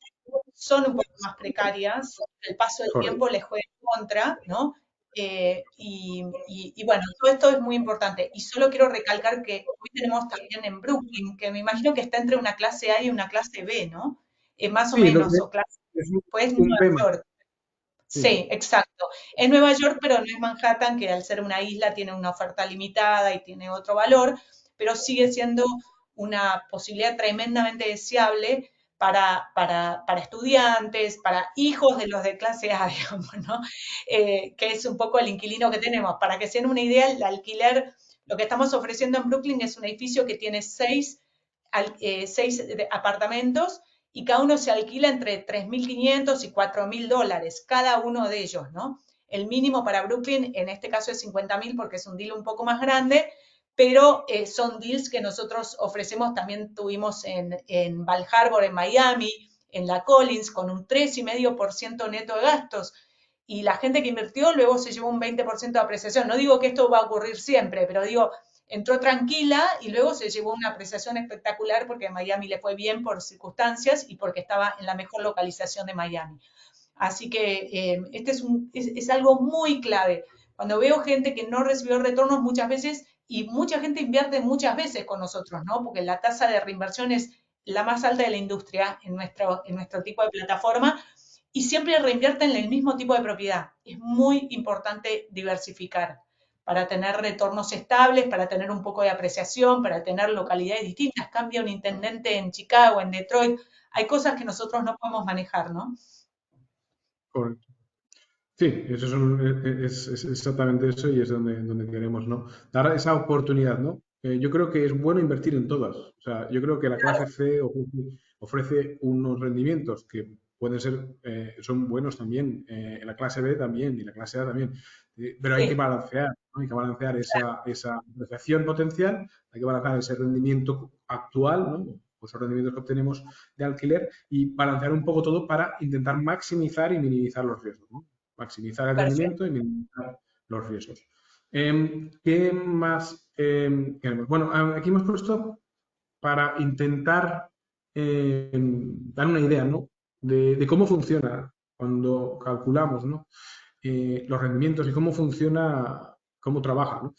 son un poco más precarias, el paso del Correcto. tiempo les juega en contra, ¿no? Y bueno, todo esto es muy importante. Y solo quiero recalcar que hoy tenemos también en Brooklyn, que me imagino que está entre una clase A y una clase B, ¿no? Más o Sí, menos, o clase, es pues un Nueva B más. York. Sí. Sí, exacto. Es Nueva York, pero no es Manhattan, que al ser una isla tiene una oferta limitada y tiene otro valor, pero sigue siendo una posibilidad tremendamente deseable para estudiantes, para hijos de los de clase A, digamos, ¿no? Que es un poco el inquilino que tenemos. Para que se den una idea, el alquiler, lo que estamos ofreciendo en Brooklyn es un edificio que tiene seis apartamentos y cada uno se alquila entre 3.500 y 4.000 dólares, cada uno de ellos, ¿no? El mínimo para Brooklyn en este caso es 50.000 porque es un deal un poco más grande, pero son deals que nosotros ofrecemos, también tuvimos en Bal Harbour, en Miami, en la Collins, con un 3,5% neto de gastos. Y la gente que invirtió luego se llevó un 20% de apreciación. No digo que esto va a ocurrir siempre, pero digo, entró tranquila y luego se llevó una apreciación espectacular porque a Miami le fue bien por circunstancias y porque estaba en la mejor localización de Miami. Así que este es algo muy clave. Cuando veo gente que no recibió retornos muchas veces, y mucha gente invierte muchas veces con nosotros, ¿no? Porque la tasa de reinversión es la más alta de la industria en nuestro tipo de plataforma, y siempre reinvierten en el mismo tipo de propiedad. Es muy importante diversificar para tener retornos estables, para tener un poco de apreciación, para tener localidades distintas. Cambia un intendente en Chicago, en Detroit. Hay cosas que nosotros no podemos manejar, ¿no? Correcto. Sí, eso es exactamente eso y es donde queremos, ¿no? Dar esa oportunidad, ¿no? Yo creo que es bueno invertir en todas. O sea, yo creo que la clase C ofrece unos rendimientos que pueden ser, son buenos también, en la clase B también y la clase A también. Pero hay que Sí, balancear, ¿no? Hay que balancear esa apreciación potencial, hay que balancear ese rendimiento actual, ¿no? Pues los rendimientos que obtenemos de alquiler y balancear un poco todo para intentar maximizar y minimizar los riesgos, ¿no? Maximizar el perfecto. rendimiento y minimizar los riesgos. ¿Qué más queremos? Bueno, aquí hemos puesto para intentar dar una idea, ¿no? De cómo funciona cuando calculamos, ¿no? Los rendimientos y cómo funciona, cómo trabaja, ¿no?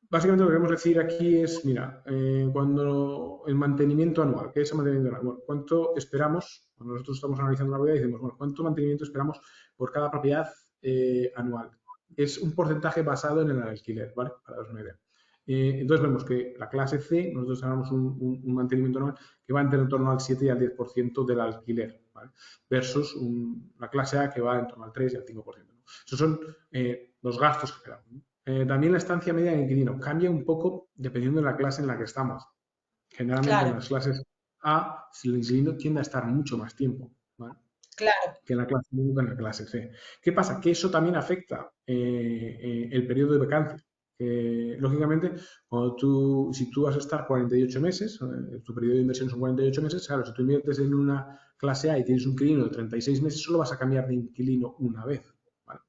Básicamente lo que queremos decir aquí es, mira, cuando el mantenimiento anual, ¿qué es el mantenimiento anual? Bueno, ¿cuánto esperamos? Cuando nosotros estamos analizando una propiedad y decimos, bueno, ¿cuánto mantenimiento esperamos por cada propiedad anual? Es un porcentaje basado en el alquiler, ¿vale? Para daros una idea. Entonces vemos que la clase C, nosotros tenemos un mantenimiento anual que va entre en torno al 7 y al 10% del alquiler, ¿vale? Versus la clase A que va en torno al 3 y al 5%. ¿No? Esos son los gastos que creamos, ¿no? También la estancia media del inquilino cambia un poco dependiendo de la clase en la que estamos. Generalmente en Claro, las clases A, si el inquilino tiende a estar mucho más tiempo, ¿vale? claro, Que en la clase B o en la clase C. ¿Qué pasa? Que eso también afecta el periodo de vacancia. Lógicamente, si tú vas a estar 48 meses, tu periodo de inversión son 48 meses, claro, si tú inviertes en una clase A y tienes un inquilino de 36 meses, solo vas a cambiar de inquilino una vez. ¿Vale?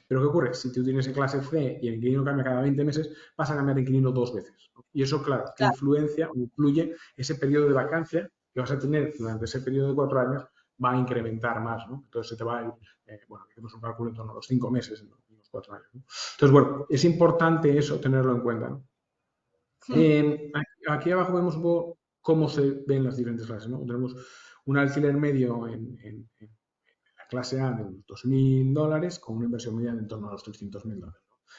Pero ¿qué ocurre? Si tú tienes en clase C y el inquilino cambia cada 20 meses, vas a cambiar de inquilino dos veces. ¿No? Y eso, claro, te claro, influencia o influye ese periodo de vacancia que vas a tener durante ese periodo de 4 años va a incrementar más, ¿no? Entonces se te va a ir, bueno, hacemos un cálculo en torno a los 5 meses en los 4 años, ¿no? Entonces, bueno, es importante eso tenerlo en cuenta, ¿no? mm, Aquí abajo vemos un poco cómo se ven las diferentes clases, ¿no? Tenemos un alquiler medio en la clase A de unos $2.000 con una inversión media de en torno a los $300.000. ¿No?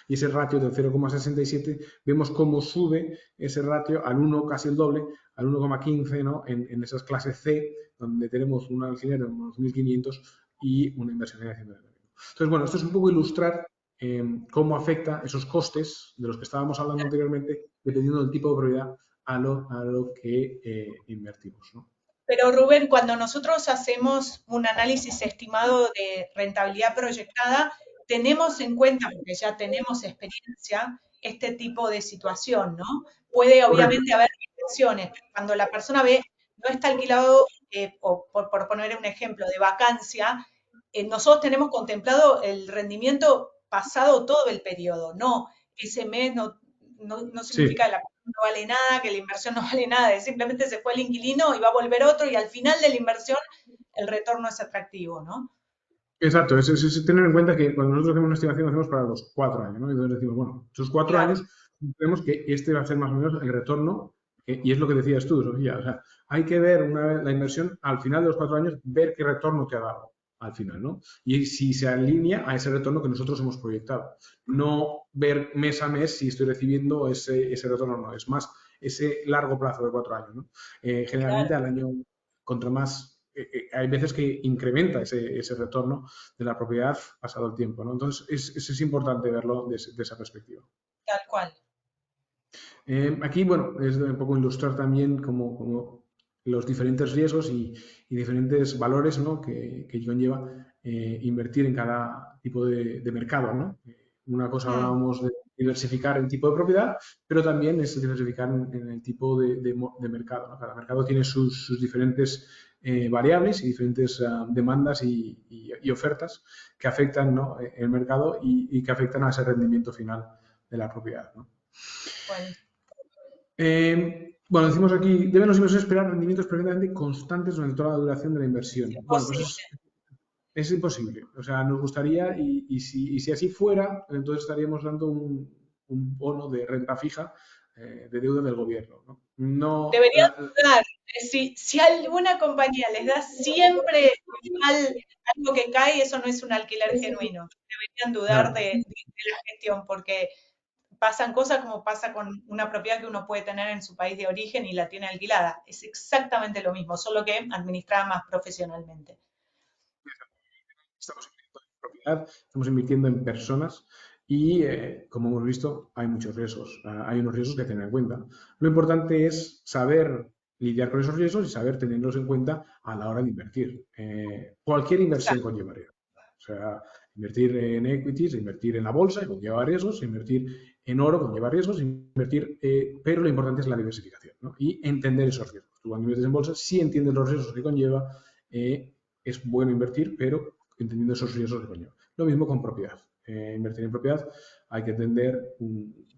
Y ese ratio del 0,67 vemos cómo sube ese ratio al 1, casi el doble, al 1,15, ¿no? En esas clases C, donde tenemos un alquiler de unos 1.500 y una inversión media de 190. Entonces, bueno, esto es un poco ilustrar cómo afecta esos costes de los que estábamos hablando anteriormente, dependiendo del tipo de propiedad a lo que invertimos, ¿no? Pero Rubén, cuando nosotros hacemos un análisis estimado de rentabilidad proyectada, tenemos en cuenta, porque ya tenemos experiencia, este tipo de situación, ¿no? Puede Correcto. obviamente haber excepciones. Cuando la persona ve, no está alquilado, o por poner un ejemplo, de vacancia, nosotros tenemos contemplado el rendimiento pasado todo el periodo, no ese mes no significa Sí, que la persona no vale nada, que la inversión no vale nada, es simplemente se fue el inquilino y va a volver otro y al final de la inversión el retorno es atractivo, ¿no? exacto, es tener en cuenta que cuando nosotros hacemos una estimación, lo hacemos para los 4 años, ¿no? Y entonces decimos, bueno, esos cuatro Claro, años, vemos que este va a ser más o menos el retorno, y es lo que decías tú, Sofía, o sea, hay que ver una vez la inversión al final de los 4 años, ver qué retorno te ha dado al final, ¿no? Y si se alinea a ese retorno que nosotros hemos proyectado. No ver mes a mes si estoy recibiendo ese retorno o no, es más ese largo plazo de 4 años, ¿no? Generalmente claro, al año, contra más, hay veces que incrementa ese retorno de la propiedad pasado el tiempo, ¿no? Entonces, es importante verlo de esa perspectiva. tal cual. Aquí, bueno, es un poco ilustrar también como los diferentes riesgos y diferentes valores, ¿no? que conlleva invertir en cada tipo de mercado, ¿no? Una cosa Mm, hablábamos de diversificar el tipo de propiedad, pero también es diversificar en el tipo de mercado, ¿no? Cada mercado tiene sus diferentes variables y diferentes demandas y ofertas que afectan, ¿no? el mercado y que afectan a ese rendimiento final de la propiedad, ¿no? bueno, Bueno, decimos aquí, deben los inversores esperar rendimientos perfectamente constantes durante toda la duración de la inversión. Bueno, pues imposible. es imposible. O sea, nos gustaría y si así fuera, entonces estaríamos dando un bono de renta fija de deuda del gobierno, ¿no? No, Deberían dudar. Si alguna compañía les da siempre igual algo que cae, eso no es un alquiler genuino. Deberían dudar claro, de la gestión, porque pasan cosas como pasa con una propiedad que uno puede tener en su país de origen y la tiene alquilada. Es exactamente lo mismo, solo que administrada más profesionalmente. estamos invirtiendo en propiedad, estamos invirtiendo en personas y, como hemos visto, hay muchos riesgos. Hay unos riesgos que tener en cuenta. Lo importante es saber lidiar con esos riesgos y saber tenerlos en cuenta a la hora de invertir. Cualquier inversión Exacto. conlleva riesgos. O sea, invertir en equities, invertir en la bolsa conlleva riesgos, invertir en oro conlleva riesgos, pero lo importante es la diversificación, ¿no? Y entender esos riesgos. Tú cuando inviertes en bolsa, si entiendes los riesgos que conlleva, es bueno invertir, pero entendiendo esos riesgos que conlleva. Lo mismo con propiedad. Invertir en propiedad hay que entender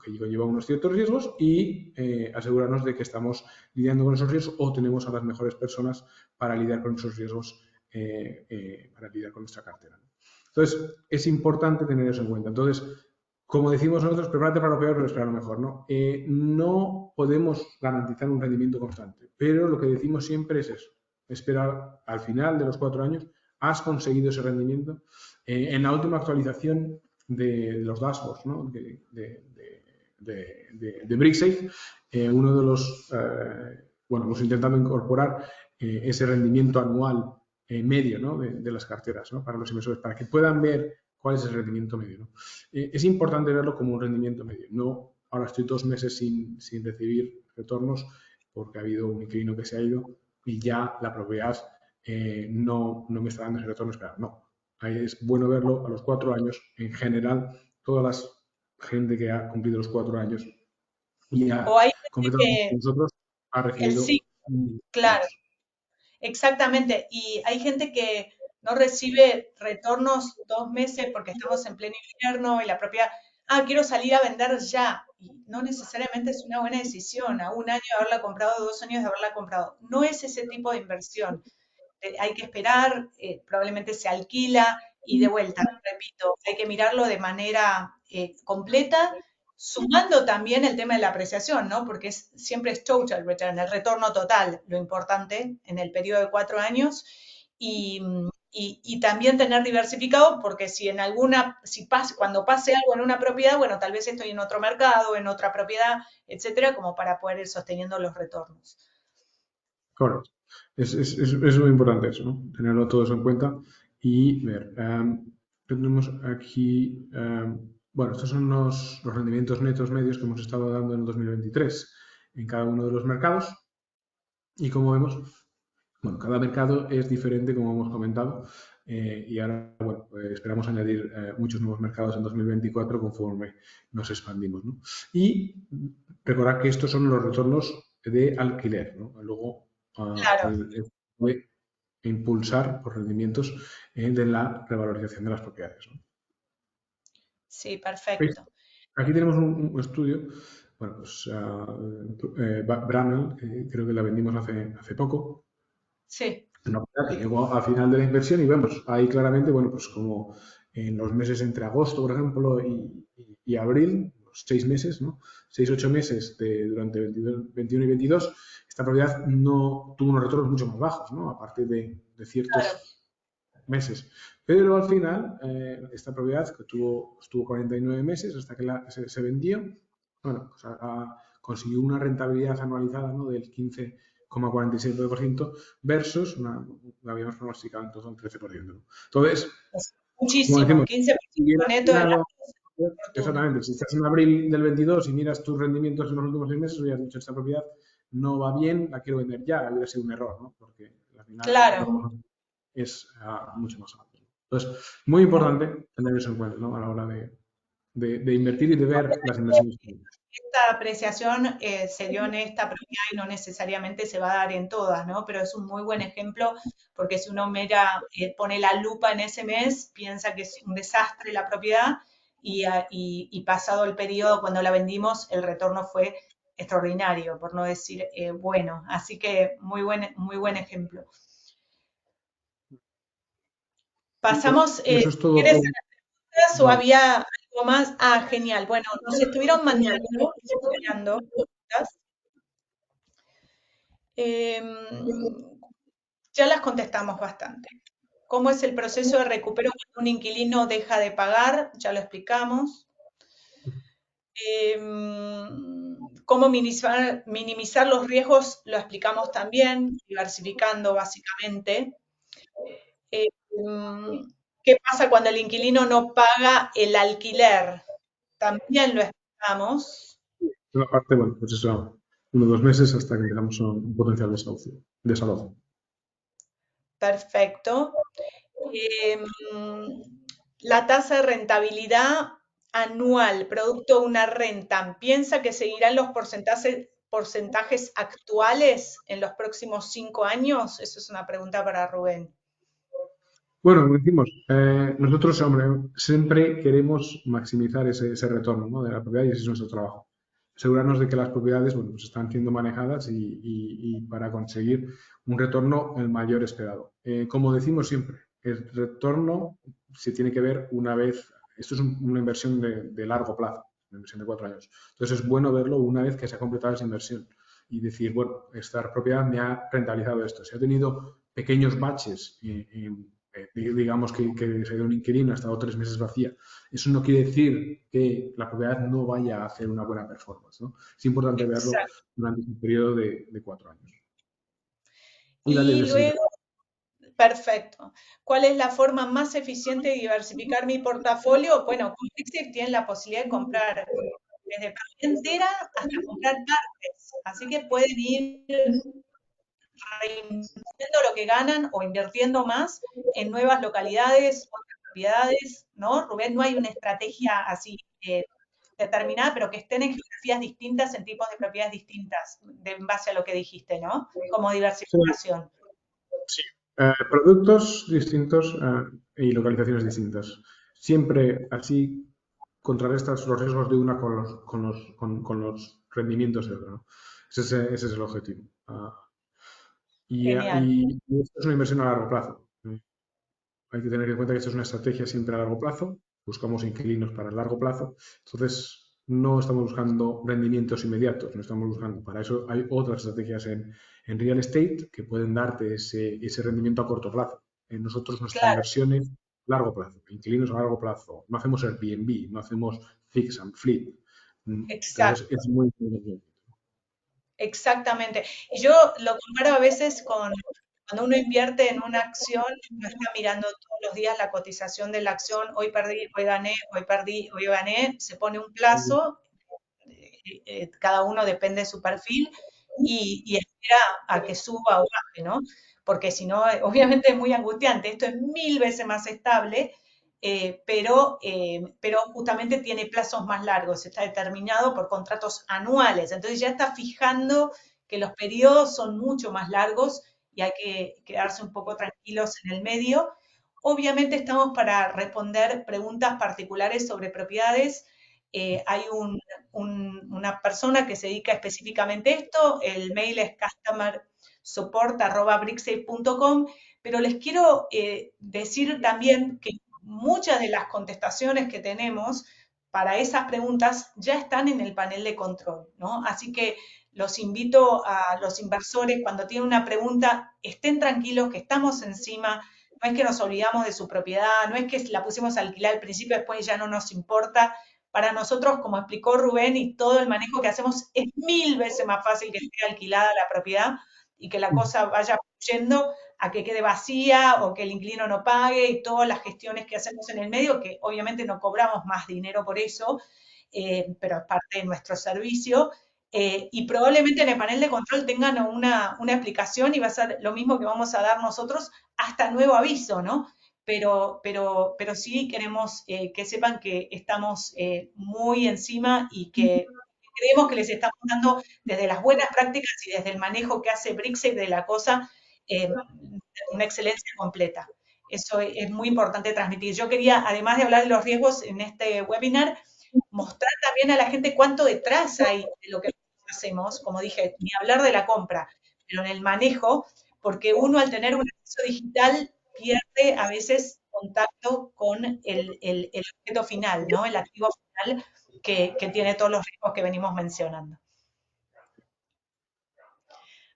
que conlleva unos ciertos riesgos y asegurarnos de que estamos lidiando con esos riesgos o tenemos a las mejores personas para lidiar con esos riesgos, para lidiar con nuestra cartera. Entonces, es importante tener eso en cuenta. Entonces, como decimos nosotros, prepárate para lo peor, pero espera lo mejor, ¿no? No podemos garantizar un rendimiento constante, pero lo que decimos siempre es eso. Esperar al final de los 4 años, has conseguido ese rendimiento. En la última actualización de los dashboards, ¿no? de BrickSafe, uno de los, bueno, hemos intentado incorporar ese rendimiento anual medio, ¿no? de las carteras, ¿no? Para los inversores, para que puedan ver cuál es el rendimiento medio, ¿no? Es importante verlo como un rendimiento medio. No, ahora estoy 2 meses sin recibir retornos porque ha habido un inquilino que se ha ido y ya la propiedad no me está dando ese retorno esperado. No, ahí es bueno verlo a los 4 años. En general, toda la gente que ha cumplido los 4 años y O ha hay gente completado con que nosotros ha el recibido sí, claro. Exactamente, y hay gente que no recibe retornos 2 meses porque estamos en pleno invierno y la propiedad, quiero salir a vender ya. Y no necesariamente es una buena decisión, a un año de haberla comprado, 2 años de haberla comprado. No es ese tipo de inversión. Hay que esperar, probablemente se alquila y de vuelta, repito, hay que mirarlo de manera completa, sumando también el tema de la apreciación, ¿no? Porque siempre es total return, el retorno total, lo importante en el periodo de 4 años. Y, y también tener diversificado, porque si en alguna, cuando pase algo en una propiedad, bueno, tal vez estoy en otro mercado, en otra propiedad, etcétera, como para poder ir sosteniendo los retornos. Correcto. Es muy importante eso, ¿no? Tenerlo todo eso en cuenta y ver. Tenemos aquí, bueno, estos son los rendimientos netos medios que hemos estado dando en el 2023 en cada uno de los mercados. Y como vemos, bueno, cada mercado es diferente, como hemos comentado, y ahora, bueno, pues esperamos añadir muchos nuevos mercados en 2024 conforme nos expandimos, ¿no? Y recordar que estos son los retornos de alquiler, ¿no? Luego, Claro, puede impulsar por rendimientos de la revalorización de las propiedades, ¿no? sí, ¿Veis? perfecto. Aquí tenemos un estudio, bueno, pues Bramel, creo que la vendimos hace poco, Sí, una moneda que llegó al final de la inversión y vemos ahí claramente, bueno, pues como en los meses entre agosto, por ejemplo, y abril, los 6 meses, ¿no? 6, 8 meses durante 22, 21 y 22, esta propiedad no tuvo unos retornos mucho más bajos, ¿no? Aparte de ciertos claro. meses. Pero al final, esta propiedad que estuvo 49 meses hasta que se vendió, bueno, pues consiguió una rentabilidad anualizada, ¿no? Del 15,47% versus la habíamos pronosticado entonces un 13%, ¿no? Entonces, Es como muchísimo, decimos, si 15% bien ha neto del terminado, año es fortuna. exactamente, si estás en abril del 22 y miras tus rendimientos en los últimos 6 meses, hubieras dicho, esta propiedad no va bien, la quiero vender ya, hubiera sido un error, ¿no? Porque al final el Claro, retorno es mucho más alto. Entonces, muy importante tener eso en cuenta, ¿no? A la hora de invertir y de ver las inversiones. esta apreciación se dio en esta propiedad y no necesariamente se va a dar en todas, ¿no? Pero es un muy buen ejemplo porque si uno mira, pone la lupa en ese mes, piensa que es un desastre la propiedad y pasado el periodo cuando la vendimos, el retorno fue extraordinario, por no decir bueno. Así que muy buen ejemplo. Pasamos, Eso es todo. ¿quieres hacer preguntas o Vale. había algo más? Ah, genial. Bueno, nos estuvieron mandando, estoy mirando, preguntas. Em, ya las contestamos bastante. ¿Cómo es el proceso de recupero cuando un inquilino deja de pagar? Ya lo explicamos. ¿Cómo minimizar los riesgos? Lo explicamos también, diversificando básicamente. ¿Qué pasa cuando el inquilino no paga el alquiler? También lo explicamos. Una parte, bueno, pues eso, 1 o 2 meses hasta que empezamos un potencial desalojo. Perfecto. Em, la tasa de rentabilidad anual, producto de una renta, ¿piensa que seguirán los porcentajes actuales en los próximos 5 años? Esa es una pregunta para Rubén. Bueno, como decimos, nosotros, hombre, siempre queremos maximizar ese retorno, ¿no?, de la propiedad, y ese es nuestro trabajo. Asegurarnos de que las propiedades, bueno, pues están siendo manejadas y para conseguir un retorno el mayor esperado. Como decimos siempre, el retorno se tiene que ver una vez, esto es una inversión de largo plazo, una inversión de 4 años. Entonces es bueno verlo una vez que se ha completado esa inversión y decir, bueno, esta propiedad me ha rentabilizado esto. Si ha tenido pequeños baches digamos que se dio un inquilino, ha estado 3 meses vacía, eso no quiere decir que la propiedad no vaya a hacer una buena performance, ¿no? Es importante verlo Exacto. durante un periodo de 4 años. Y la Y diversificación. luego, perfecto. ¿Cuál es la forma más eficiente de diversificar mi portafolio? Bueno, con Pixel tienen la posibilidad de comprar desde propiedad entera hasta comprar partes. Así que pueden ir reinvirtiendo lo que ganan o invirtiendo más en nuevas localidades, otras propiedades, ¿no? Rubén, no hay una estrategia así determinada, pero que estén en geografías distintas, en tipos de propiedades distintas, en base a lo que dijiste, ¿no? Como Sí, diversificación. sí. Productos distintos y localizaciones distintas. Siempre así contrarrestas los riesgos de una con los rendimientos de otra, ¿no? Ese es el objetivo. Genial. Y esto es una inversión a largo plazo. Hay que tener en cuenta que esto es una estrategia siempre a largo plazo. Buscamos inquilinos para el largo plazo. Entonces, no estamos buscando rendimientos inmediatos, no estamos buscando. Para eso hay otras estrategias en real estate que pueden darte ese rendimiento a corto plazo. En nosotros, nuestra Claro, inversión es largo plazo, inquilinos a largo plazo. No hacemos Airbnb, no hacemos fix and flip. Entonces, exacto. es muy importante. Exactamente. Y yo lo comparo a veces con cuando uno invierte en una acción, no está mirando todos los días la cotización de la acción, hoy perdí, hoy gané, hoy perdí, hoy gané, se pone un plazo, cada uno depende de su perfil y espera a que suba o baje, ¿no? Porque si no, obviamente es muy angustiante. Esto es 1000 veces más estable, pero justamente tiene plazos más largos, está determinado por contratos anuales. Entonces ya está fijando que los periodos son mucho más largos y hay que quedarse un poco tranquilos en el medio. Obviamente estamos para responder preguntas particulares sobre propiedades. Hay una persona que se dedica específicamente a esto, el mail es customersupport@brixey.com, pero les quiero decir también que muchas de las contestaciones que tenemos para esas preguntas ya están en el panel de control, ¿no? Así que los invito a los inversores, cuando tienen una pregunta, estén tranquilos que estamos encima, no es que nos olvidamos de su propiedad, no es que la pusimos a alquilar al principio, después ya no nos importa. Para nosotros, como explicó Rubén, y todo el manejo que hacemos, es 1000 veces más fácil que esté alquilada la propiedad y que la cosa vaya fluyendo a que quede vacía o que el inquilino no pague y todas las gestiones que hacemos en el medio, que obviamente no cobramos más dinero por eso, pero es parte de nuestro servicio. Y probablemente en el panel de control tengan una explicación y va a ser lo mismo que vamos a dar nosotros hasta nuevo aviso, ¿no? Pero sí queremos que sepan que estamos muy encima y que creemos que les estamos dando desde las buenas prácticas y desde el manejo que hace Brixey de la cosa eh, una excelencia completa. Eso es muy importante transmitir. Yo quería, además de hablar de los riesgos en este webinar, mostrar también a la gente cuánto detrás hay de lo que hacemos, como dije, ni hablar de la compra, pero en el manejo, porque uno al tener un acceso digital pierde a veces contacto con el objeto final, ¿no? El activo final que tiene todos los riesgos que venimos mencionando.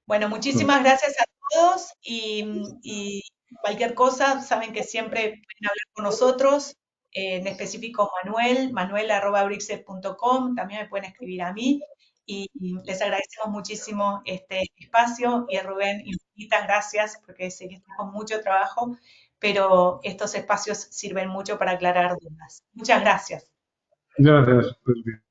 Bueno, Mm. muchísimas gracias a todos y cualquier cosa, saben que siempre pueden hablar con nosotros, en específico Manuel, manuel@brixet.com, también me pueden escribir a mí y les agradecemos muchísimo este espacio y a Rubén, infinitas gracias porque sé que está con mucho trabajo, pero estos espacios sirven mucho para aclarar dudas. Muchas gracias. Gracias. Pues bien.